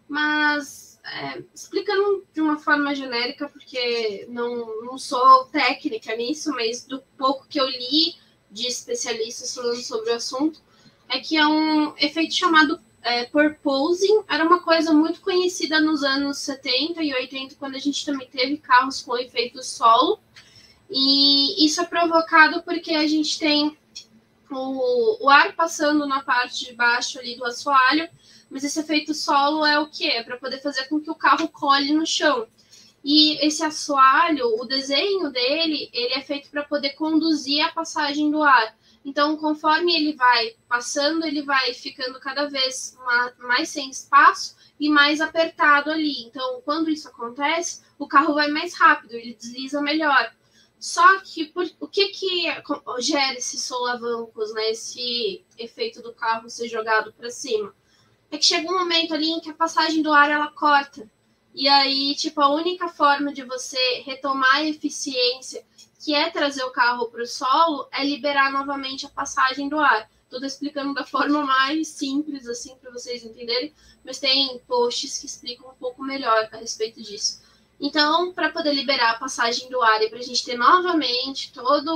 Mas, explicando de uma forma genérica, porque não sou técnica nisso, mas do pouco que eu li de especialistas falando sobre o assunto, é que é um efeito chamado purposing. Era uma coisa muito conhecida nos anos 70 e 80, quando a gente também teve carros com efeito solo. E isso é provocado porque a gente tem o ar passando na parte de baixo ali do assoalho, mas esse efeito solo é o quê? É para poder fazer com que o carro cole no chão. E esse assoalho, o desenho dele, ele é feito para poder conduzir a passagem do ar. Então, conforme ele vai passando, ele vai ficando cada vez mais sem espaço e mais apertado ali. Então, quando isso acontece, o carro vai mais rápido, ele desliza melhor. Só que o que gera esses solavancos, né? Esse efeito do carro ser jogado para cima? É que chega um momento ali em que a passagem do ar ela corta. E aí, tipo, a única forma de você retomar a eficiência, que é trazer o carro para o solo, é liberar novamente a passagem do ar. Estou explicando da forma mais simples, assim, para vocês entenderem, mas tem posts que explicam um pouco melhor a respeito disso. Então, para poder liberar a passagem do ar e para a gente ter novamente toda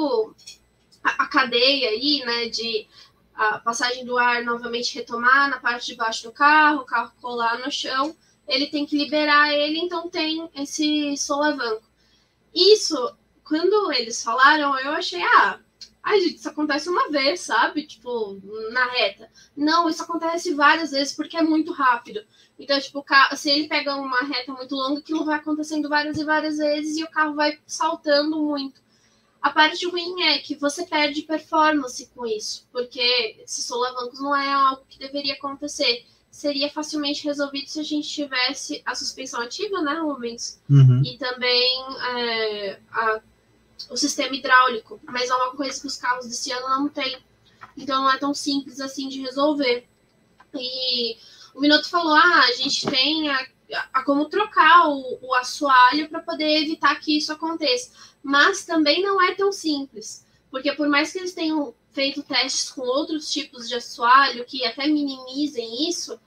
a cadeia aí, né, de a passagem do ar novamente retomar na parte de baixo do carro, o carro colar no chão, ele tem que liberar ele, então tem esse solavanco. Isso, quando eles falaram, eu achei, gente, isso acontece uma vez, sabe? Tipo, na reta. Não, isso acontece várias vezes porque é muito rápido. Então, tipo, se ele pega uma reta muito longa, aquilo vai acontecendo várias e várias vezes e o carro vai saltando muito. A parte ruim é que você perde performance com isso, porque esses solavancos não é algo que deveria acontecer. Seria facilmente resolvido se a gente tivesse a suspensão ativa, né, Rubens? E também o sistema hidráulico. Mas é uma coisa que os carros desse ano não têm. Então não é tão simples assim de resolver. E o Minotto falou, a gente tem a como trocar o assoalho para poder evitar que isso aconteça. Mas também não é tão simples. Porque por mais que eles tenham feito testes com outros tipos de assoalho que até minimizem isso,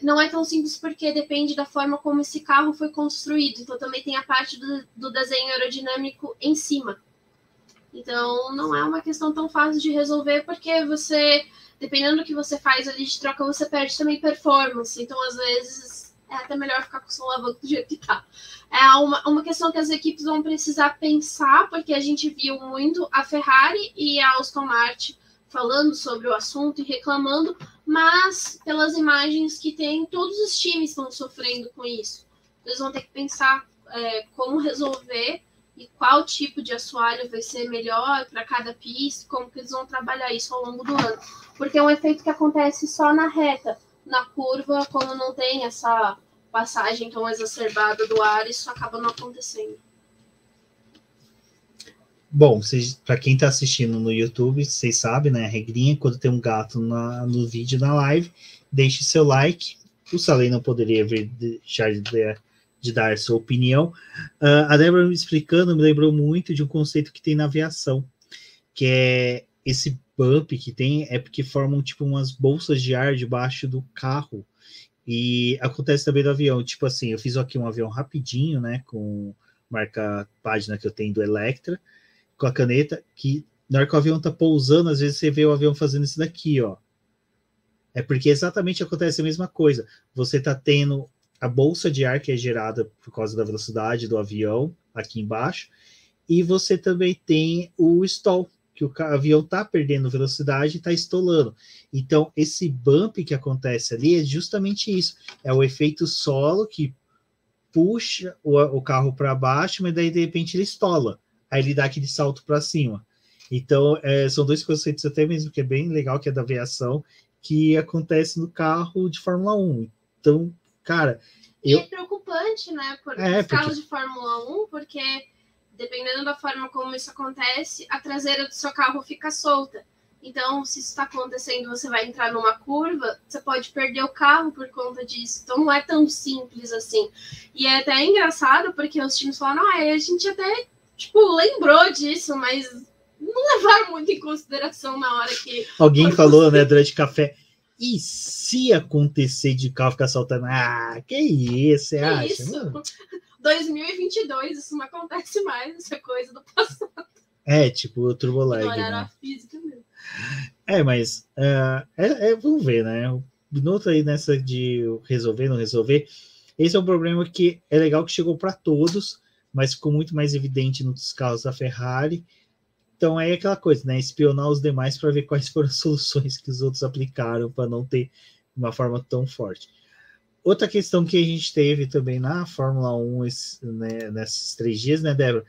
não é tão simples porque depende da forma como esse carro foi construído. Então também tem a parte do desenho aerodinâmico em cima. Então não é uma questão tão fácil de resolver porque você, dependendo do que você faz ali de troca, você perde também performance. Então às vezes é até melhor ficar com o solavanco do jeito que tá. É uma questão que as equipes vão precisar pensar, porque a gente viu muito a Ferrari e a Aston Martin falando sobre o assunto e reclamando, mas pelas imagens que tem, todos os times estão sofrendo com isso. Eles vão ter que pensar como resolver e qual tipo de assoalho vai ser melhor para cada pista, como que eles vão trabalhar isso ao longo do ano. Porque é um efeito que acontece só na reta. Na curva, como não tem essa passagem tão exacerbada do ar, isso acaba não acontecendo. Bom, para quem está assistindo no YouTube, vocês sabem, né? A regrinha, quando tem um gato no vídeo, na live, deixe seu like. O Salem não poderia deixar de dar sua opinião. A Débora me explicando, me lembrou muito de um conceito que tem na aviação, que é esse bump que tem, é porque formam tipo umas bolsas de ar debaixo do carro. E acontece também no avião. Tipo assim, eu fiz aqui um avião rapidinho, né? Com página que eu tenho do Electra, com a caneta, que na hora que o avião tá pousando, às vezes você vê o avião fazendo isso daqui, ó. É porque exatamente acontece a mesma coisa. Você tá tendo a bolsa de ar que é gerada por causa da velocidade do avião, aqui embaixo, e você também tem o stall, que o avião tá perdendo velocidade e tá estolando. Então, esse bump que acontece ali é justamente isso. É o efeito solo que puxa o carro para baixo, mas daí, de repente, ele estola. Aí ele dá aquele salto para cima. Então, são dois conceitos até mesmo que é bem legal, que é da aviação, que acontece no carro de Fórmula 1. Então, cara... E é preocupante, né? Os carros de Fórmula 1, porque dependendo da forma como isso acontece, a traseira do seu carro fica solta. Então, se isso está acontecendo, você vai entrar numa curva, você pode perder o carro por conta disso. Então, não é tão simples assim. E é até engraçado, porque os times falaram, a gente até, lembrou disso, mas não levaram muito em consideração na hora que... Alguém falou, né, durante o café, e se acontecer de carro ficar saltando? Que isso, você acha? Isso? 2022, isso não acontece mais, isso é coisa do passado. Tipo o turbolag, né? a física mesmo. Mas vamos ver, né? O Binotto aí nessa de resolver, não resolver, esse é um problema que é legal que chegou para todos, mas ficou muito mais evidente nos carros da Ferrari. Então é aquela coisa, né? Espionar os demais para ver quais foram as soluções que os outros aplicaram para não ter uma forma tão forte. Outra questão que a gente teve também na Fórmula 1 né, nesses 3 dias, né, Débora,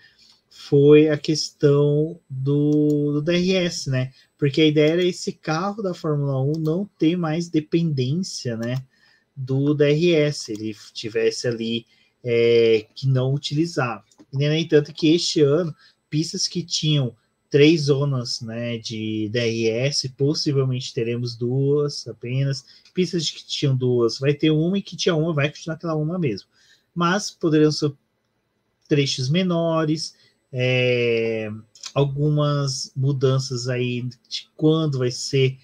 foi a questão do DRS, né? Porque a ideia era esse carro da Fórmula 1 não ter mais dependência, né, do DRS, ele tivesse ali que não utilizar. E, no entanto, que este ano, pistas que tinham 3 zonas, né, de DRS, possivelmente teremos 2 apenas. Pistas que tinham 2, vai ter uma, e que tinha uma, vai continuar aquela uma mesmo. Mas poderão ser trechos menores, algumas mudanças aí de quando vai ser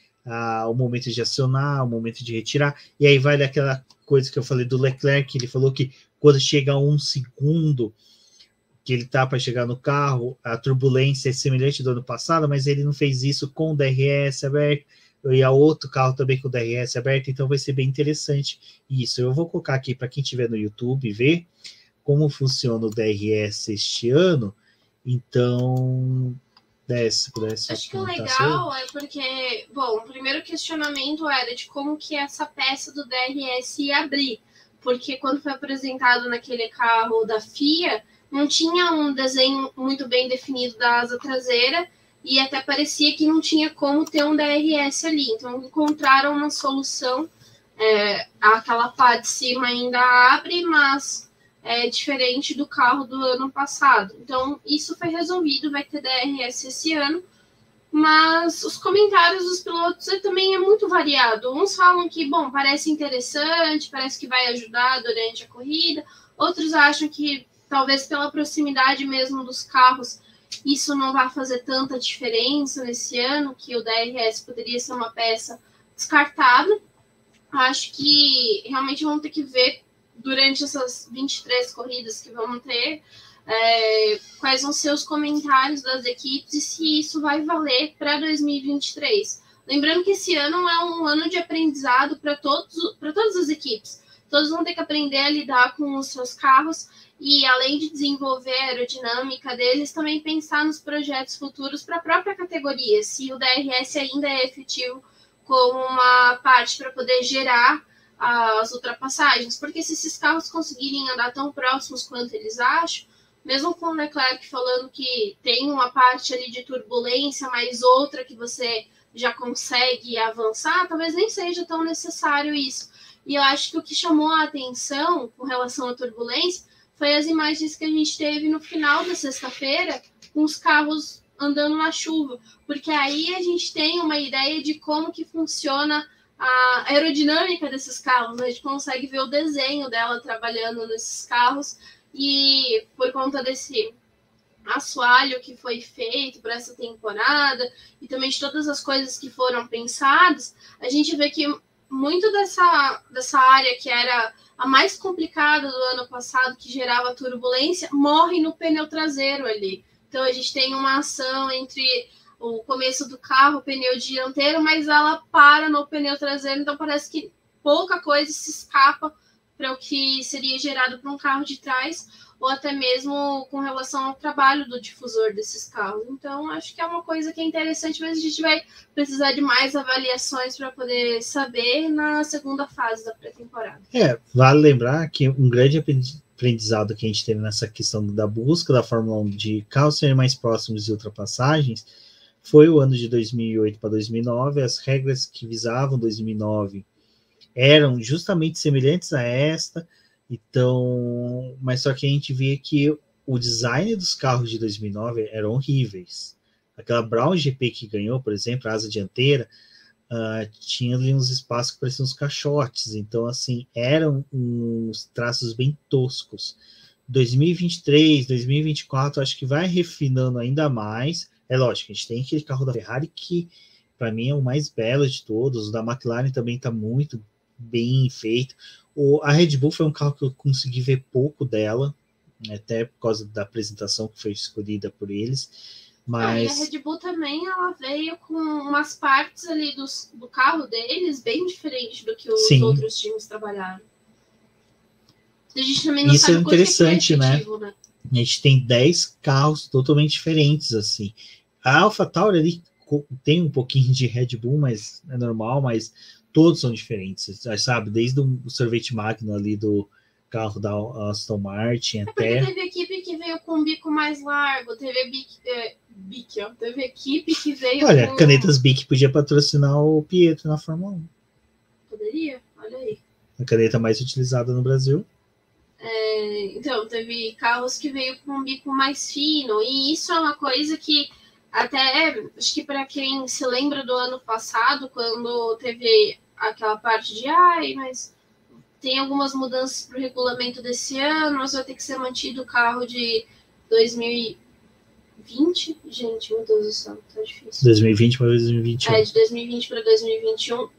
o momento de acionar, o momento de retirar, e aí vai daquela coisa que eu falei do Leclerc, ele falou que quando chega a 1 segundo que ele tá para chegar no carro, a turbulência é semelhante do ano passado, mas ele não fez isso com o DRS aberto, e a outro carro também com o DRS aberto, então vai ser bem interessante isso. Eu vou colocar aqui para quem estiver no YouTube ver como funciona o DRS este ano. Então, se pudesse. Acho que o legal é porque, bom, o primeiro questionamento era de como que essa peça do DRS ia abrir, porque quando foi apresentado naquele carro da FIA, não tinha um desenho muito bem definido da asa traseira e até parecia que não tinha como ter um DRS ali. Então, encontraram uma solução. Aquela pá de cima ainda abre, mas é diferente do carro do ano passado. Então, isso foi resolvido, vai ter DRS esse ano. Mas os comentários dos pilotos também é muito variado. Uns falam que, bom, parece interessante, parece que vai ajudar durante a corrida. Outros acham que talvez pela proximidade mesmo dos carros, isso não vai fazer tanta diferença nesse ano, que o DRS poderia ser uma peça descartada. Acho que realmente vamos ter que ver durante essas 23 corridas que vamos ter, quais vão ser os comentários das equipes e se isso vai valer para 2023. Lembrando que esse ano é um ano de aprendizado para todas as equipes. Todos vão ter que aprender a lidar com os seus carros e, além de desenvolver a aerodinâmica deles, também pensar nos projetos futuros para a própria categoria, se o DRS ainda é efetivo como uma parte para poder gerar as ultrapassagens, porque se esses carros conseguirem andar tão próximos quanto eles acham, mesmo com o Leclerc falando que tem uma parte ali de turbulência, mas outra que você já consegue avançar, talvez nem seja tão necessário isso. E eu acho que o que chamou a atenção com relação à turbulência foi as imagens que a gente teve no final da sexta-feira com os carros andando na chuva, porque aí a gente tem uma ideia de como que funciona a aerodinâmica desses carros, né? A gente consegue ver o desenho dela trabalhando nesses carros e por conta desse assoalho que foi feito para essa temporada e também de todas as coisas que foram pensadas, a gente vê que muito dessa área que era a mais complicada do ano passado, que gerava turbulência, morre no pneu traseiro ali. Então a gente tem uma ação entre o começo do carro, o pneu dianteiro, mas ela para no pneu traseiro, então parece que pouca coisa se escapa para o que seria gerado para um carro de trás, ou até mesmo com relação ao trabalho do difusor desses carros. Então, acho que é uma coisa que é interessante, mas a gente vai precisar de mais avaliações para poder saber na segunda fase da pré-temporada. Vale lembrar que um grande aprendizado que a gente teve nessa questão da busca da Fórmula 1 de carros serem mais próximos e ultrapassagens foi o ano de 2008 para 2009. As regras que visavam 2009 eram justamente semelhantes a esta, então, mas só que a gente via que o design dos carros de 2009 eram horríveis. Aquela Brown GP que ganhou, por exemplo, a asa dianteira, tinha ali uns espaços que pareciam uns caixotes, então assim, eram uns traços bem toscos. 2023, 2024, acho que vai refinando ainda mais. É lógico, a gente tem aquele carro da Ferrari que, para mim, é o mais belo de todos. O da McLaren também está muito bem feito. A Red Bull foi um carro que eu consegui ver pouco dela, até por causa da apresentação que foi escolhida por eles. Mas... e a Red Bull também, ela veio com umas partes ali do carro deles bem diferente do que os outros times trabalharam. A gente também não isso sabe é interessante, efetivo, né? A gente tem 10 carros totalmente diferentes, assim. A AlphaTauri ali tem um pouquinho de Red Bull, mas é normal, mas todos são diferentes, sabe? Desde o sorvete magno ali do carro da Aston Martin até... Porque teve equipe que veio com um bico mais largo, teve teve equipe que veio Olha, com... canetas Bic podia patrocinar o Pietro na Fórmula 1. Poderia, olha aí. A caneta mais utilizada no Brasil. Então, teve carros que veio com um bico mais fino, e isso é uma coisa que até, acho que para quem se lembra do ano passado, quando teve aquela parte de, mas tem algumas mudanças para o regulamento desse ano, mas vai ter que ser mantido o carro de 2020. Gente, meu Deus do céu, tá difícil. 2020 para 2021. De 2020 para 2021.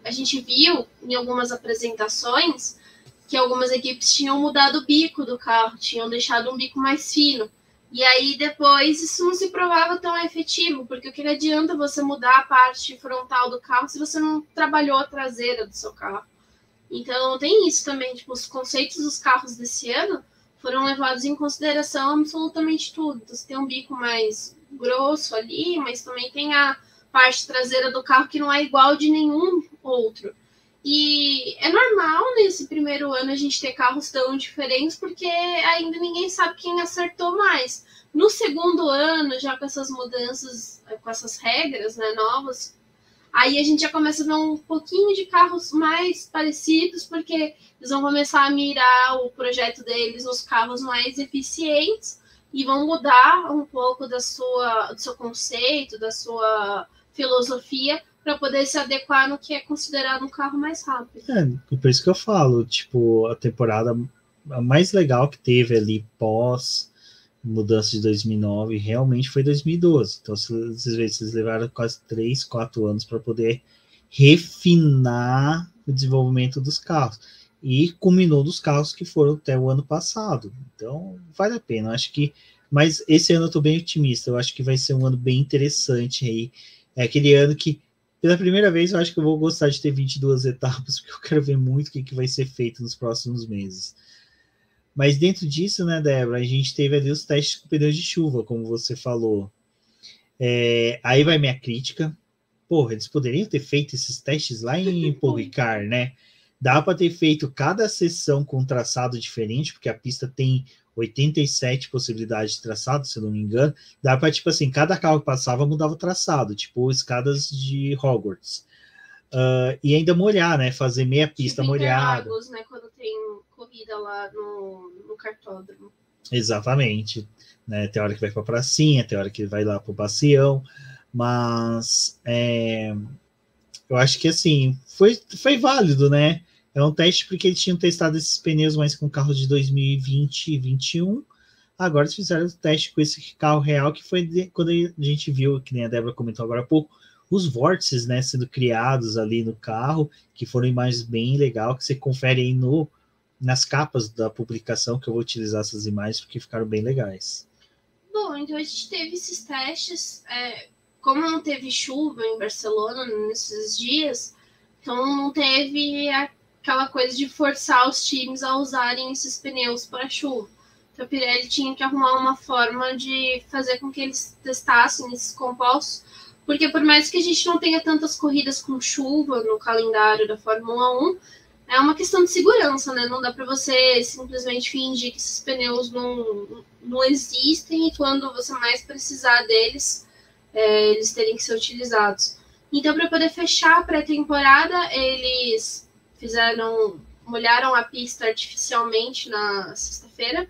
A gente viu em algumas apresentações que algumas equipes tinham mudado o bico do carro, tinham deixado um bico mais fino. E aí depois isso não se provava tão efetivo, porque o que adianta você mudar a parte frontal do carro se você não trabalhou a traseira do seu carro? Então tem isso também, tipo, os conceitos dos carros desse ano foram levados em consideração absolutamente tudo. Então, você tem um bico mais grosso ali, mas também tem a parte traseira do carro que não é igual de nenhum outro. E é normal nesse primeiro ano a gente ter carros tão diferentes, porque ainda ninguém sabe quem acertou mais. No segundo ano, já com essas mudanças, com essas regras, né, novas, aí a gente já começa a ver um pouquinho de carros mais parecidos, porque eles vão começar a mirar o projeto deles nos carros mais eficientes e vão mudar um pouco do seu conceito, da sua filosofia, para poder se adequar no que é considerado um carro mais rápido. Por isso que eu falo, tipo, a temporada mais legal que teve ali pós mudança de 2009 realmente foi 2012. Então, vocês levaram quase 3, 4 anos para poder refinar o desenvolvimento dos carros. E culminou dos carros que foram até o ano passado. Então, vale a pena. Acho que... Mas esse ano eu estou bem otimista. Eu acho que vai ser um ano bem interessante aí. É aquele ano que, pela primeira vez, eu acho que eu vou gostar de ter 22 etapas, porque eu quero ver muito o que vai ser feito nos próximos meses. Mas dentro disso, né, Débora, a gente teve ali os testes com pneus de chuva, como você falou. Aí vai minha crítica. Porra, eles poderiam ter feito esses testes lá em Paul Ricard, né? Dá para ter feito cada sessão com um traçado diferente, porque a pista tem 87 possibilidades de traçado, se eu não me engano. Dá para, tipo assim, cada carro que passava mudava o traçado, tipo escadas de Hogwarts. E ainda molhar, né? Fazer meia pista tipo molhada. Interlagos, né? Quando tem corrida lá no cartódromo. Exatamente. Né? Tem hora que vai para a pracinha, tem hora que vai lá para o bacião. Mas eu acho que, assim, foi válido, né? É um teste porque eles tinham testado esses pneus mais com carros de 2020 e 2021. Agora eles fizeram o teste com esse carro real, que foi quando a gente viu, que nem a Débora comentou agora há pouco, os vórtices, né, sendo criados ali no carro, que foram imagens bem legais, que você confere aí nas capas da publicação, que eu vou utilizar essas imagens, porque ficaram bem legais. Bom, então a gente teve esses testes, como não teve chuva em Barcelona nesses dias, então não teve aquela coisa de forçar os times a usarem esses pneus para chuva. Então a Pirelli tinha que arrumar uma forma de fazer com que eles testassem esses compostos, porque por mais que a gente não tenha tantas corridas com chuva no calendário da Fórmula 1, é uma questão de segurança, né? Não dá para você simplesmente fingir que esses pneus não existem e quando você mais precisar deles, eles terem que ser utilizados. Então, para poder fechar a pré-temporada, eles molharam a pista artificialmente na sexta-feira,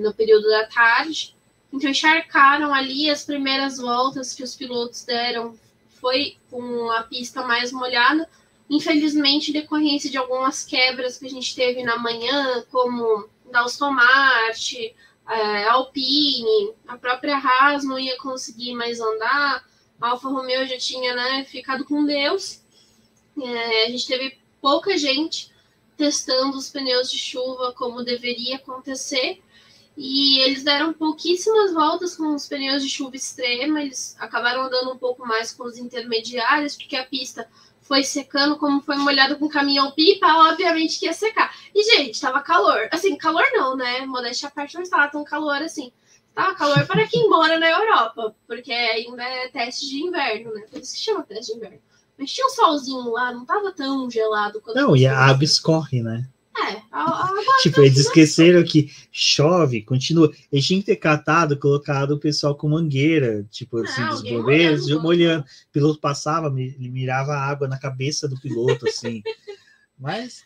no período da tarde. Então, encharcaram ali as primeiras voltas que os pilotos deram, foi com a pista mais molhada. Infelizmente, em decorrência de algumas quebras que a gente teve na manhã, como da Aston Martin, Alpine, a própria Haas não ia conseguir mais andar, a Alfa Romeo já tinha, né, ficado com Deus. A gente teve pouca gente testando os pneus de chuva como deveria acontecer, e eles deram pouquíssimas voltas com os pneus de chuva extrema, eles acabaram andando um pouco mais com os intermediários, porque a pista foi secando, como foi molhado com caminhão-pipa, obviamente que ia secar. E, gente, tava calor. Assim, calor não, né? Modéstia à parte, não estava tão calor assim. Tava calor para quem mora na Europa, porque ainda é teste de inverno, né? Por isso que chama teste de inverno. Mas tinha um solzinho lá, não tava tão gelado quanto... Não, e a água escorre, né? A água... Tipo, eles esqueceram que chove, continua. Eles tinham que ter catado, colocado o pessoal com mangueira, tipo assim, dos bombeiros, molhando. O piloto passava, ele mirava a água na cabeça do piloto, assim. Mas...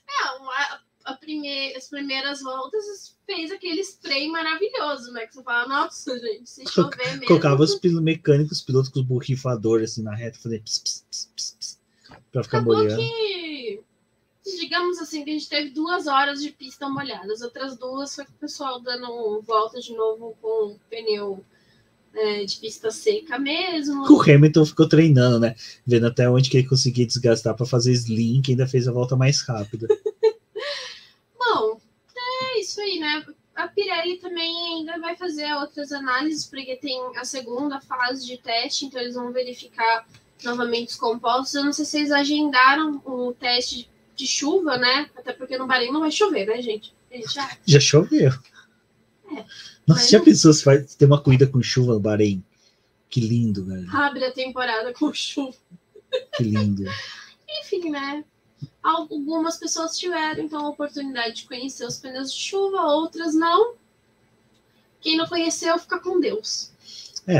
as primeiras voltas fez aquele spray maravilhoso, né? Que você fala, nossa, gente, se chover mesmo... Colocava os mecânicos, os pilotos com os borrifadores, assim, na reta, fazendo pss, pra ficar molhando. Que... Digamos assim, que a gente teve 2 horas de pista molhada. As outras 2 foi com o pessoal dando volta de novo com pneu de pista seca mesmo. O Hamilton ficou treinando, né? Vendo até onde que ele conseguia desgastar para fazer slim, que ainda fez a volta mais rápida. Bom, é isso aí, né? A Pirelli também ainda vai fazer outras análises, porque tem a segunda fase de teste, então eles vão verificar novamente os compostos. Eu não sei se eles agendaram o teste de chuva, né? Até porque no Bahrein não vai chover, né, gente? Já choveu. Nossa, já pensou se vai ter uma corrida com chuva no Bahrein? Que lindo, velho. Abre a temporada com chuva. Que lindo. Enfim, né? Algumas pessoas tiveram, então, a oportunidade de conhecer os pneus de chuva, outras não. Quem não conheceu, fica com Deus.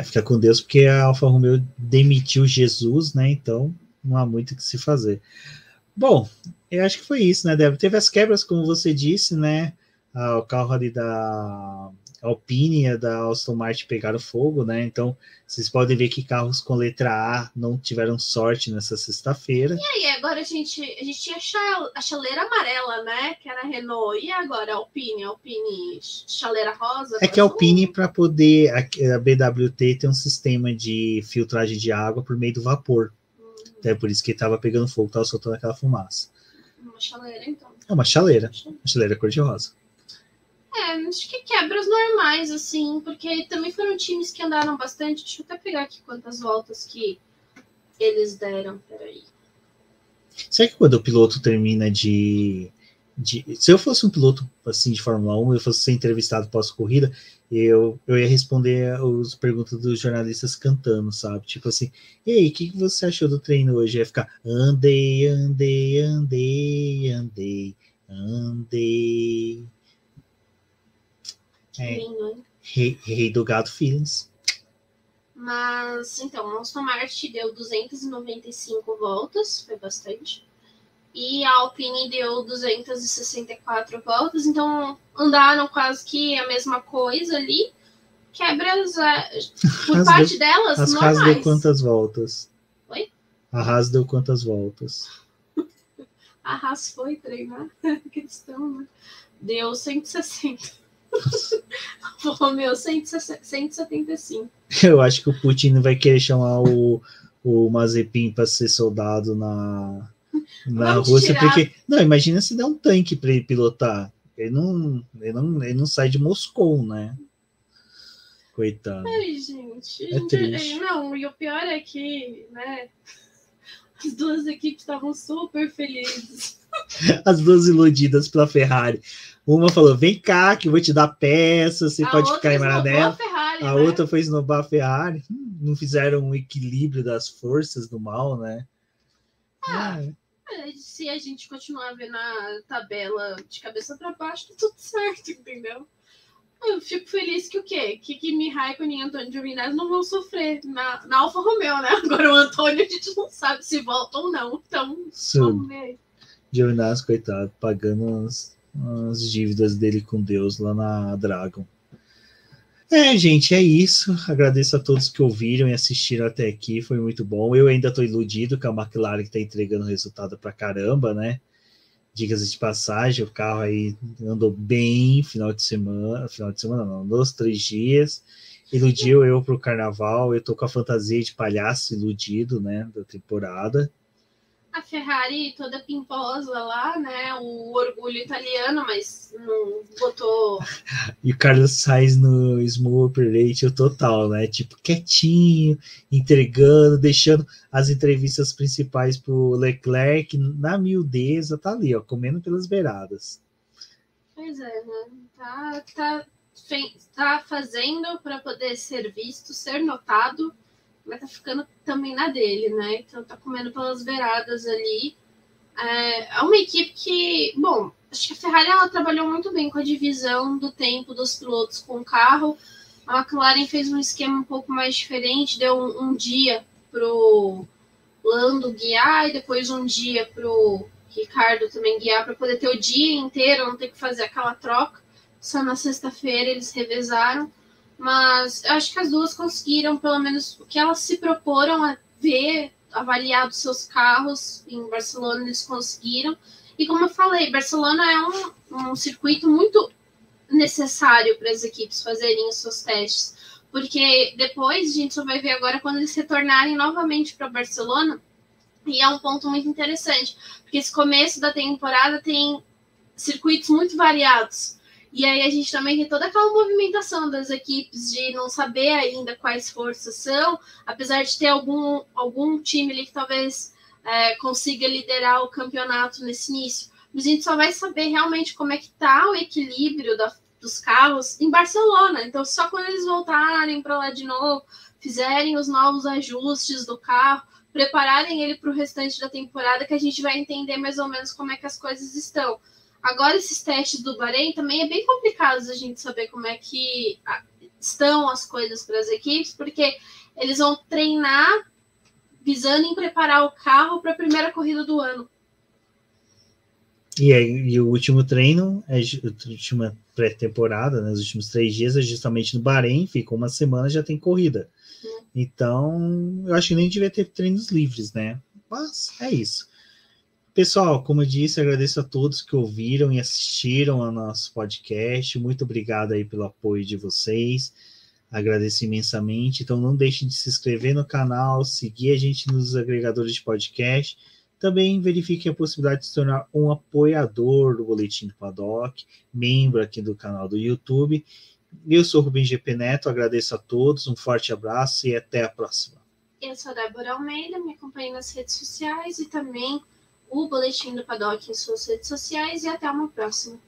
Fica com Deus, porque a Alfa Romeo demitiu Jesus, né? Então, não há muito o que se fazer. Bom, eu acho que foi isso, né, Débora? Teve as quebras, como você disse, né? O carro ali da Alpine e da Aston Martin pegaram fogo, né? Então, vocês podem ver que carros com letra A não tiveram sorte nessa sexta-feira. E aí, agora a gente tinha a chaleira amarela, né? Que era a Renault. E agora a Alpine chaleira rosa? É que a Alpine, para poder... A BWT tem um sistema de filtragem de água por meio do vapor. É por isso que estava pegando fogo, estava soltando aquela fumaça. Uma chaleira, então. É uma chaleira cor-de-rosa. Acho que quebras normais, assim, porque também foram times que andaram bastante. Deixa eu até pegar aqui quantas voltas que eles deram. Peraí. Será que quando o piloto termina se eu fosse um piloto assim de Fórmula 1, eu fosse ser entrevistado pós-corrida, eu ia responder as perguntas dos jornalistas cantando, sabe? Tipo assim, e aí, o que você achou do treino hoje? Ia ficar, andei. Lindo, hein? Rei do gado feelings. Mas, então, a Aston Martin deu 295 voltas, foi bastante. E a Alpine deu 264 voltas, então andaram quase que a mesma coisa ali. Quebras, por parte delas, normais. A Haas deu quantas voltas? Oi? A Haas deu quantas voltas? A Haas foi treinar, questão, né? Deu 160. Romeu, 175. Eu acho que o Putin vai querer chamar o Mazepin para ser soldado na Rússia, porque não, imagina se der um tanque para ele pilotar. Ele não sai de Moscou, né? Coitado. Ai, gente. É triste. Não, e o pior é que, né? As 2 equipes estavam super felizes. As 2 iludidas pela Ferrari. Uma falou, vem cá, que eu vou te dar peça, você pode ficar em Maranello. A outra foi esnobar a Ferrari. Não fizeram um equilíbrio das forças do mal, né? Se a gente continuar vendo a tabela de cabeça para baixo, tá tudo certo, entendeu? Eu fico feliz que o quê? Que Kimi Raikkonen e Antônio Giovinazzi não vão sofrer na Alfa Romeo, né? Agora o Antônio a gente não sabe se volta ou não. Então, vamos ver. Giovinazzi, coitado, pagando as dívidas dele com Deus lá na Dragon. Gente, é isso. Agradeço a todos que ouviram e assistiram até aqui. Foi muito bom. Eu ainda estou iludido com a McLaren, que está entregando resultado pra caramba, né? Dicas de passagem, o carro aí andou bem final de semana não, 2, 3 dias, iludiu eu pro carnaval, eu tô com a fantasia de palhaço iludido, né, da temporada, A Ferrari toda pimposa lá, né? O orgulho italiano, mas não botou. E o Carlos Sainz no Small Operation total, né? Tipo, quietinho, entregando, deixando as entrevistas principais pro Leclerc na miudeza, tá ali, ó, comendo pelas beiradas. Pois é, né? Tá fazendo para poder ser visto, ser notado, mas tá ficando também na dele, né? Então tá comendo pelas beiradas ali. É uma equipe que, bom, acho que a Ferrari ela trabalhou muito bem com a divisão do tempo dos pilotos com o carro. A McLaren fez um esquema um pouco mais diferente, deu um dia pro Lando guiar e depois um dia pro Ricardo também guiar para poder ter o dia inteiro, não ter que fazer aquela troca. Só na sexta-feira eles revezaram. Mas eu acho que as duas conseguiram, pelo menos, o que elas se proporam a ver, avaliar dos seus carros. Em Barcelona eles conseguiram. E como eu falei, Barcelona é um circuito muito necessário para as equipes fazerem os seus testes. Porque depois, a gente só vai ver agora quando eles retornarem novamente para Barcelona. E é um ponto muito interessante, porque esse começo da temporada tem circuitos muito variados. E aí a gente também tem toda aquela movimentação das equipes de não saber ainda quais forças são, apesar de ter algum time ali que talvez consiga liderar o campeonato nesse início. Mas a gente só vai saber realmente como é que está o equilíbrio dos carros em Barcelona. Então, só quando eles voltarem para lá de novo, fizerem os novos ajustes do carro, prepararem ele para o restante da temporada, que a gente vai entender mais ou menos como é que as coisas estão. Agora, esses testes do Bahrein também é bem complicado a gente saber como é que estão as coisas para as equipes, porque eles vão treinar visando em preparar o carro para a primeira corrida do ano. E o último treino, a última pré-temporada, né, os últimos 3 dias é justamente no Bahrein, fica uma semana já tem corrida. Então, eu acho que nem devia ter treinos livres, né? Mas é isso. Pessoal, como eu disse, agradeço a todos que ouviram e assistiram ao nosso podcast. Muito obrigado aí pelo apoio de vocês. Agradeço imensamente. Então, não deixem de se inscrever no canal, seguir a gente nos agregadores de podcast. Também verifique a possibilidade de se tornar um apoiador do Boletim do Paddock, membro aqui do canal do YouTube. Eu sou o Rubem GP Neto, agradeço a todos, um forte abraço e até a próxima. Eu sou a Débora Almeida, me acompanhe nas redes sociais e também o Boletim do Paddock em suas redes sociais e até uma próxima.